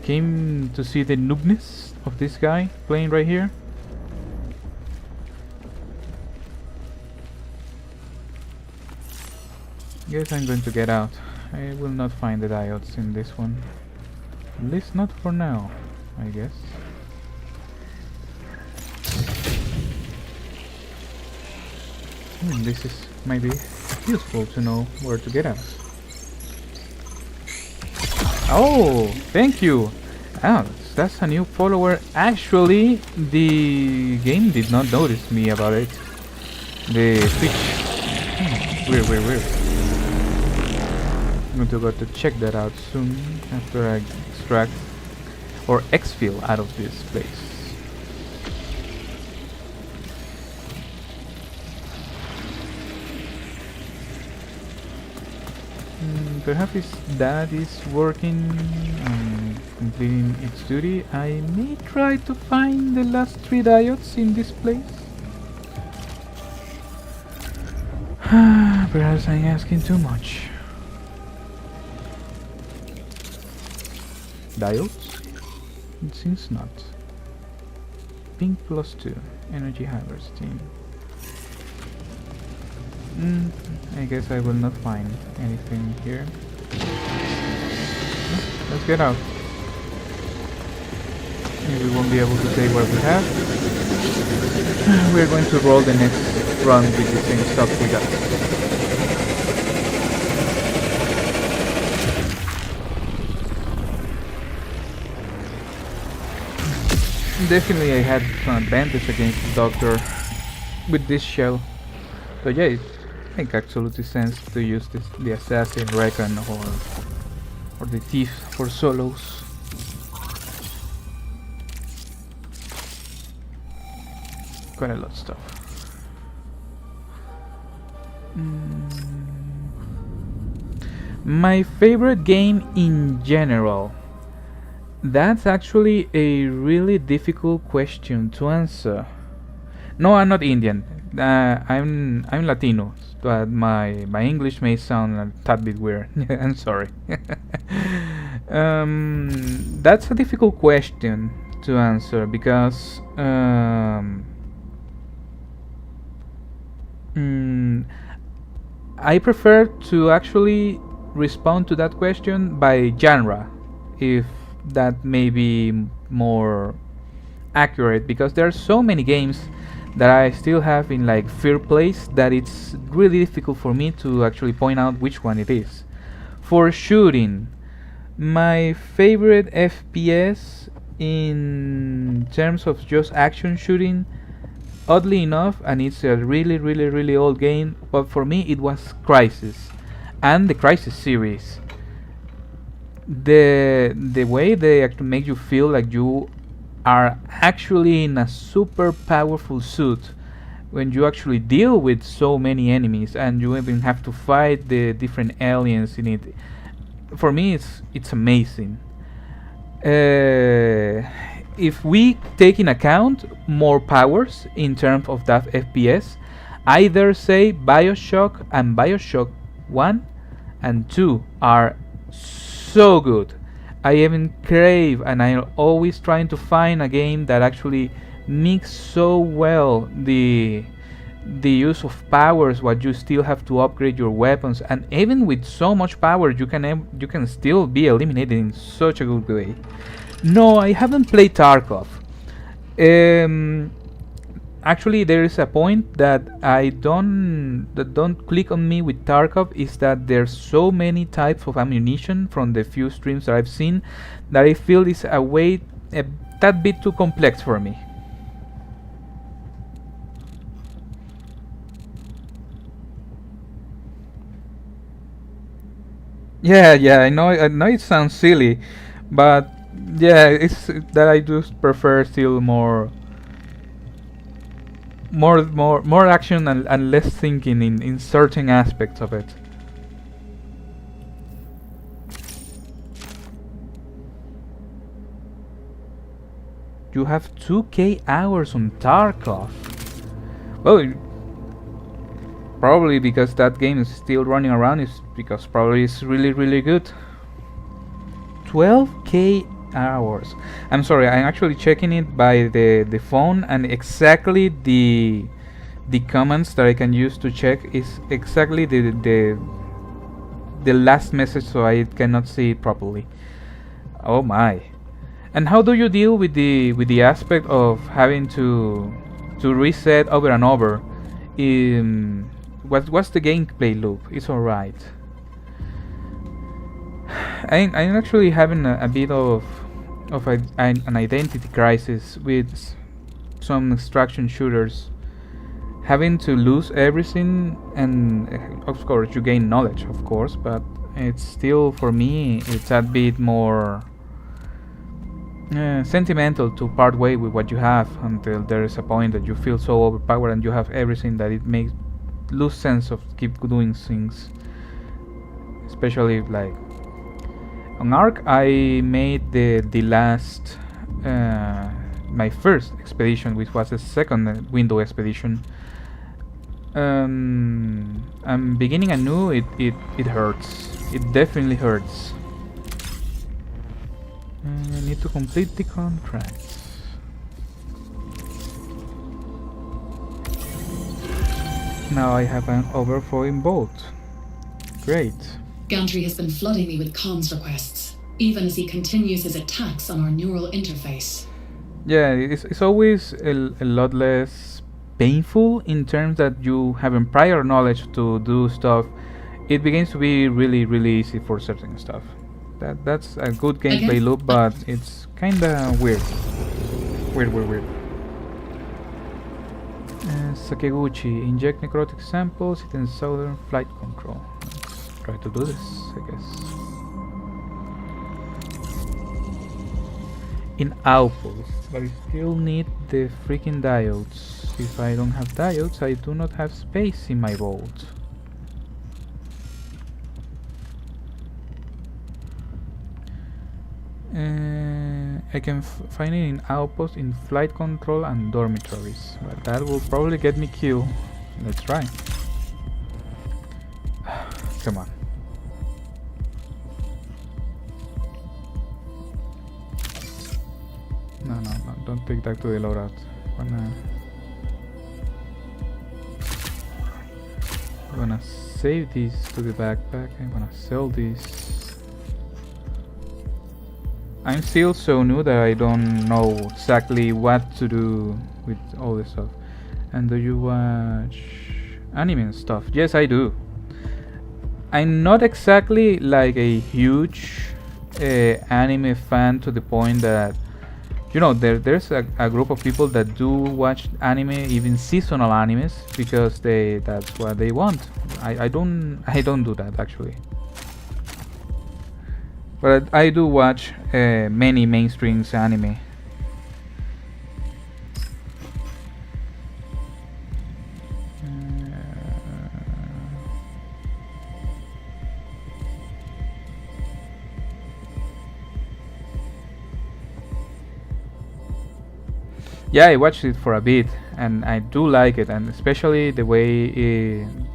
Came to see the noobness of this guy playing right here. Guess I'm going to get out. I will not find the diodes in this one. At least not for now, I guess. This is maybe useful to know where to get out. Oh, thank you! Alex, that's a new follower. Actually, the game did not notice me about it. The Twitch. Weird. I'm going to go to check that out soon after I extract or exfil out of this place. Perhaps if that is working and completing its duty, I may try to find the last 3 diodes in this place. Perhaps I'm asking too much. Diodes? It seems not. Pink +2. Energy harvesting. I guess I will not find anything here. Let's get out. Maybe we won't be able to take what we have. We're going to roll the next run with the same stuff we got. Definitely I had some advantage against the doctor with this shell. So yeah, it makes absolutely sense to use the assassin, recon, or the thief for solos. Quite a lot of stuff. My favorite game in general. That's actually a really difficult question to answer. No, I'm not Indian. I'm Latino, but my English may sound a tad bit weird. I'm sorry. That's a difficult question to answer because I prefer to actually respond to that question by genre, if that may be more accurate, because there are so many games that I still have in like third place that it's really difficult for me to actually point out which one it is. For shooting, my favorite FPS in terms of just action shooting, oddly enough, and it's a really old game, but for me it was Crysis and the Crysis series. The way they actually make you feel like you are actually in a super powerful suit when you actually deal with so many enemies and you even have to fight the different aliens in it. For me it's amazing. If we take in account more powers in terms of that FPS, I dare say Bioshock and Bioshock 1 and 2 are so good. I even crave, and I'm always trying to find a game that actually mix so well the use of powers, what you still have to upgrade your weapons, and even with so much power you can still be eliminated in such a good way. No, I haven't played Tarkov. Actually, there is a point that don't click on me with Tarkov, is that there's so many types of ammunition from the few streams that I've seen that I feel is a that bit too complex for me. Yeah, I know it sounds silly, but yeah, it's that I do prefer still more action and less thinking in certain aspects of it. You have 2k hours on Tarkov. Well, probably because that game is still running around, is because probably it's really good. 12k hours. I'm sorry, I'm actually checking it by the phone, and exactly the commands that I can use to check is exactly the last message, so I cannot see it properly. Oh my. And how do you deal with the aspect of having to reset over and over? What's the gameplay loop? It's alright. I'm actually having a bit of an identity crisis with some extraction shooters. Having to lose everything, and of course you gain knowledge, of course, but it's still, for me, it's a bit more sentimental to part way with what you have until there is a point that you feel so overpowered and you have everything that it makes lose sense of keep doing things. Especially like on Ark, I made the last my first expedition, which was the second window expedition. I'm beginning anew. It hurts. It definitely hurts. I need to complete the contracts. Now I have an overflowing boat. Great. Gantry has been flooding me with comms requests, even as he continues his attacks on our neural interface. Yeah, it's always a lot less painful in terms that you having prior knowledge to do stuff. It begins to be really easy for certain stuff. That's a good gameplay loop, but it's kinda weird. Weird. Sakeguchi, inject necrotic samples in southern flight control. Let's try to do this, I guess. In outpost, but I still need the freaking diodes. If I don't have diodes, I do not have space in my vault. I can find it in outpost, in flight control and dormitories, but that will probably get me killed. Let's try. Come on. No, don't take that to the loadout. I'm gonna save these to the backpack. I'm gonna sell these. I'm still so new that I don't know exactly what to do with all this stuff. And do you watch anime and stuff? Yes, I do. I'm not exactly like a huge anime fan to the point that, you know, there's a group of people that do watch anime, even seasonal animes, because that's what they want. I don't do that actually. But I do watch many mainstream anime. Yeah, I watched it for a bit, and I do like it, and especially the way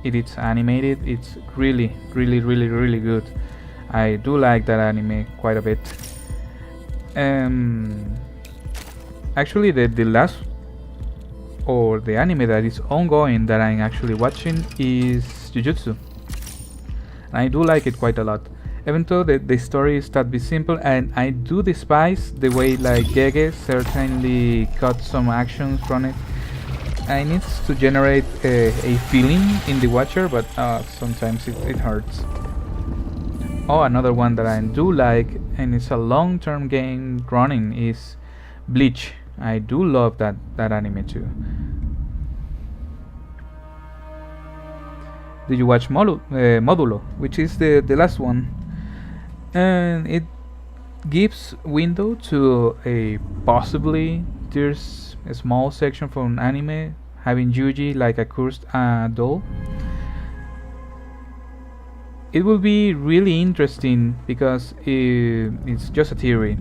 it is animated. It's really good. I do like that anime quite a bit. Actually, the last, or the anime that is ongoing that I'm actually watching is Jujutsu. And I do like it quite a lot. Even though the story is that bit simple, and I do despise the way like Gege certainly cut some actions from it. I need to generate a feeling in the watcher, but sometimes it hurts. Oh, another one that I do like, and it's a long-term game running, is Bleach. I do love that anime too. Did you watch Modulo, which is the last one? And it gives window to a possibly there's a small section from anime having Yuji like a cursed doll. It will be really interesting because it's just a theory,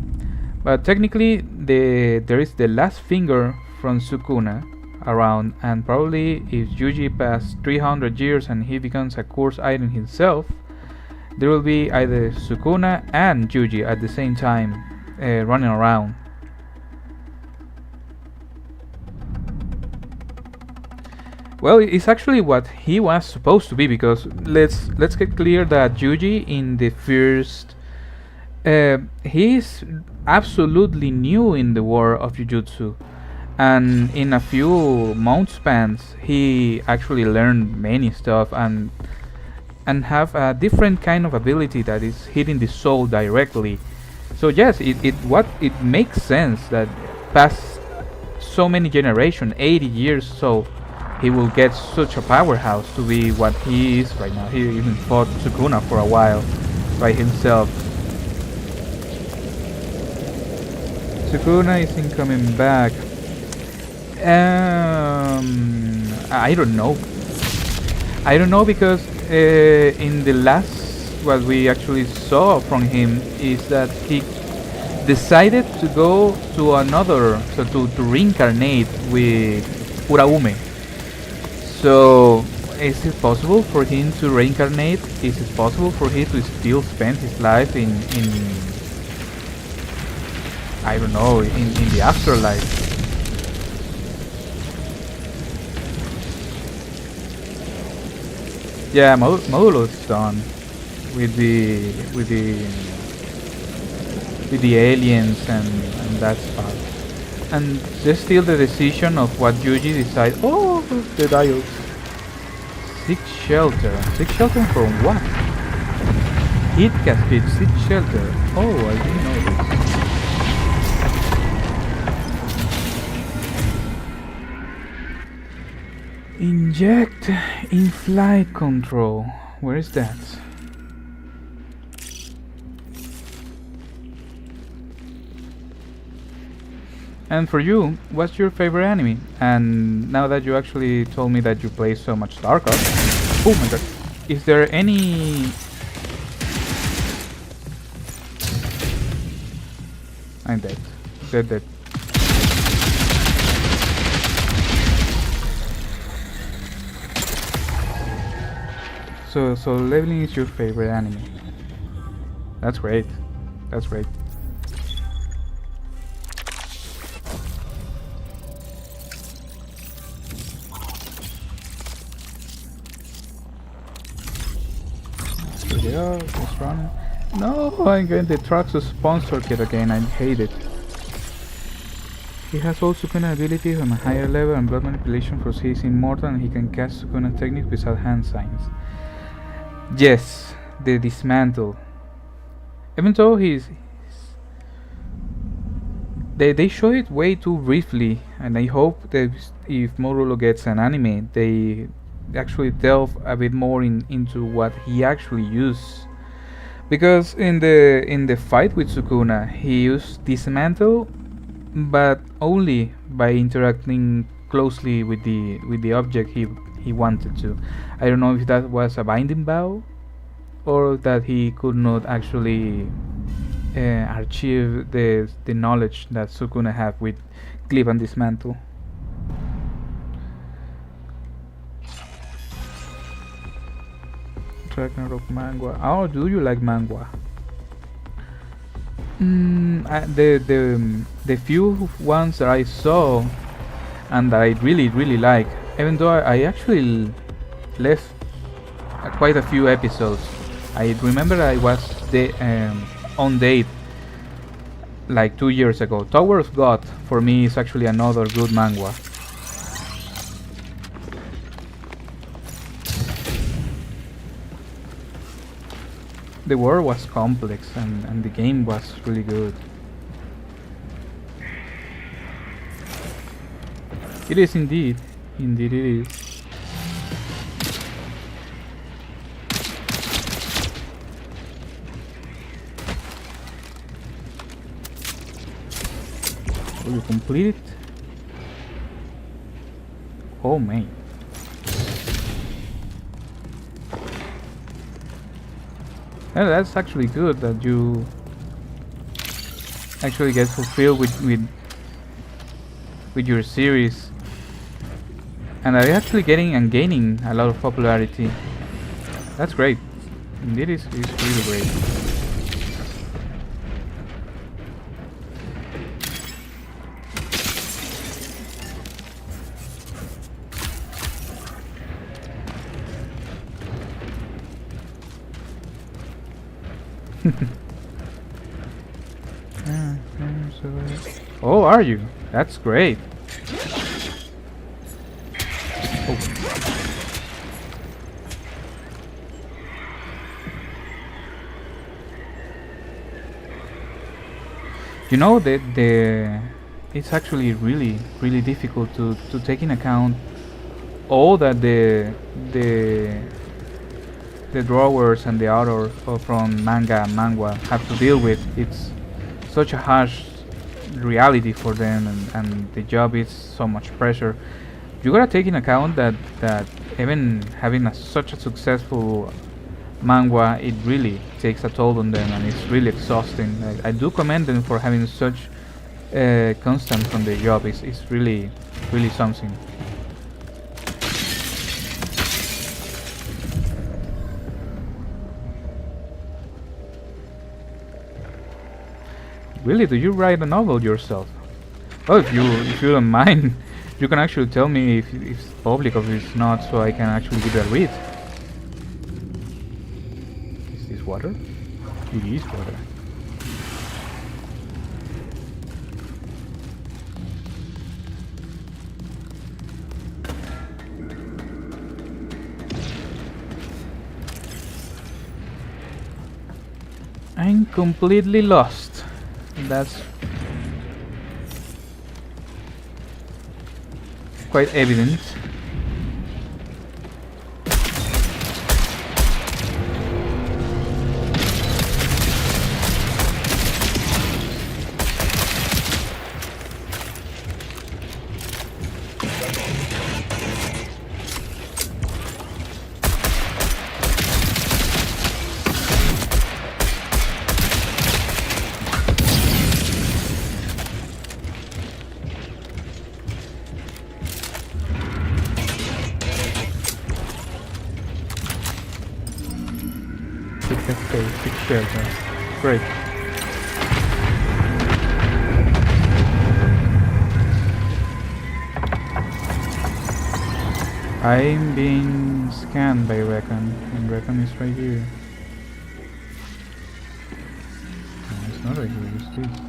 but technically there is the last finger from Sukuna around, and probably if Yuji passed 300 years and he becomes a cursed item himself, there will be either Sukuna and Yuji at the same time running around. Well, it's actually what he was supposed to be, because let's get clear that Yuji in the first he's absolutely new in the world of Jujutsu, and in a few month spans he actually learned many stuff and have a different kind of ability that is hitting the soul directly. So yes, it makes sense that past so many generations, 80 years, so he will get such a powerhouse to be what he is right now. He even fought Sukuna for a while by himself. Sukuna isn't coming back. I don't know. I don't know, because in the last, what we actually saw from him is that he decided to go to another, so to reincarnate with Uraume. So is it possible for him to reincarnate? Is it possible for him to still spend his life in I don't know, in the afterlife? Yeah, Modulo's done with the aliens and that stuff. And there's still the decision of what Yuji decides. Oh, the dials. Seek shelter. Seek shelter from what? Heat cascade. Seek shelter. Oh, I didn't know this. Inject in flight control. Where is that? And for you, what's your favorite anime? And now that you actually told me that you play so much StarCraft, oh my god, is there any... I'm dead. Dead. So leveling is your favorite anime. That's great. That's great. Yeah, it's running. No, I'm getting the Traxxas sponsor kit again. I hate it. He has all Sukuna abilities on a higher level, and blood manipulation for he is immortal, and he can cast Sukuna techniques without hand signs. Yes, the dismantle. Even though they show it way too briefly, and I hope that if Morulo gets an anime, they actually delve a bit more into what he actually used. Because in the fight with Sukuna, he used dismantle, but only by interacting closely with the object he wanted to. I don't know if that was a binding bow, or that he could not actually achieve the knowledge that Sukuna have with cleave and dismantle. Ragnarok manga. Oh, do you like manga? The few ones that I saw and that I really like, even though I actually left quite a few episodes. I remember I was on date like 2 years ago. Tower of God for me is actually another good manga. The world was complex and the game was really good. It is indeed. Indeed it is. Will you complete it? Oh man. Yeah, that's actually good that you actually get fulfilled with your series, and are actually getting and gaining a lot of popularity. That's great. Indeed, it's really great. Oh, are you? That's great. Oh. You know that it's actually really difficult to take in account all that the drawers and the authors from manga and manhwa have to deal with. It's such a harsh reality for them, and the job is so much pressure. You gotta take in account that even having such a successful manhwa, it really takes a toll on them, and it's really exhausting. I do commend them for having such constant from the job. It's really something. Really? Do you write a novel yourself? Oh, if you don't mind, you can actually tell me if it's public or if it's not, so I can actually give it a read. Is this water? It is water. I'm completely lost. That's quite evident. Big shelter. Great. I'm being scanned by Recon, and Recon is right here. No, it's not right here, it's this.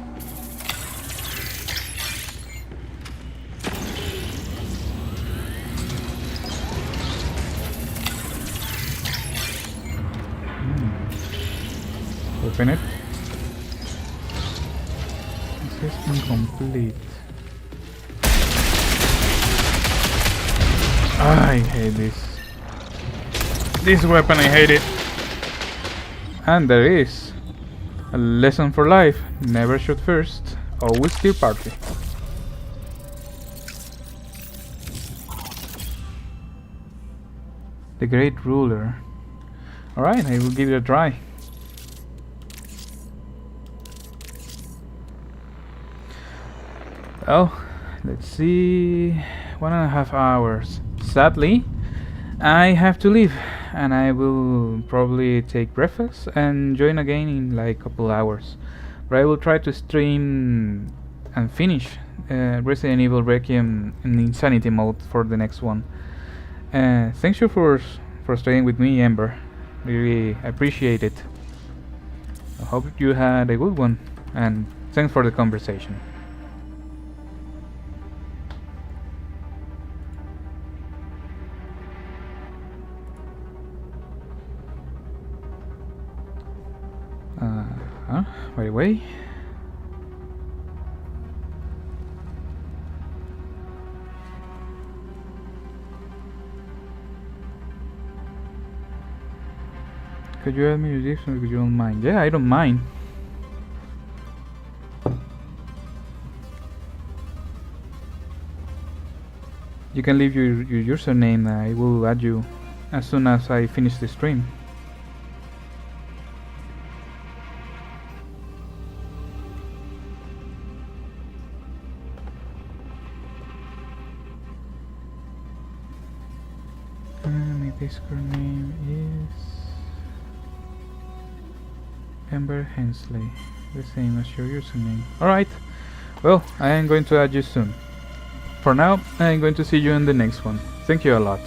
Open it. Assessment complete. I hate this. This weapon, I hate it. And there is a lesson for life. Never shoot first. Always kill party. The Great Ruler. Alright, I will give it a try. Well, let's see. 1.5 hours. Sadly, I have to leave, and I will probably take breakfast and join again in like a couple hours. But I will try to stream and finish Resident Evil Requiem in Insanity mode for the next one. Thank you for staying with me, Ember. Really appreciate it. I hope you had a good one, and thanks for the conversation. By the way, could you add me to this if you don't mind? Yeah, I don't mind. You can leave your username. I will add you as soon as I finish the stream. My Discord name is Ember Hensley, the same as your username. Alright, well, I am going to add you soon. For now, I am going to see you in the next one. Thank you a lot.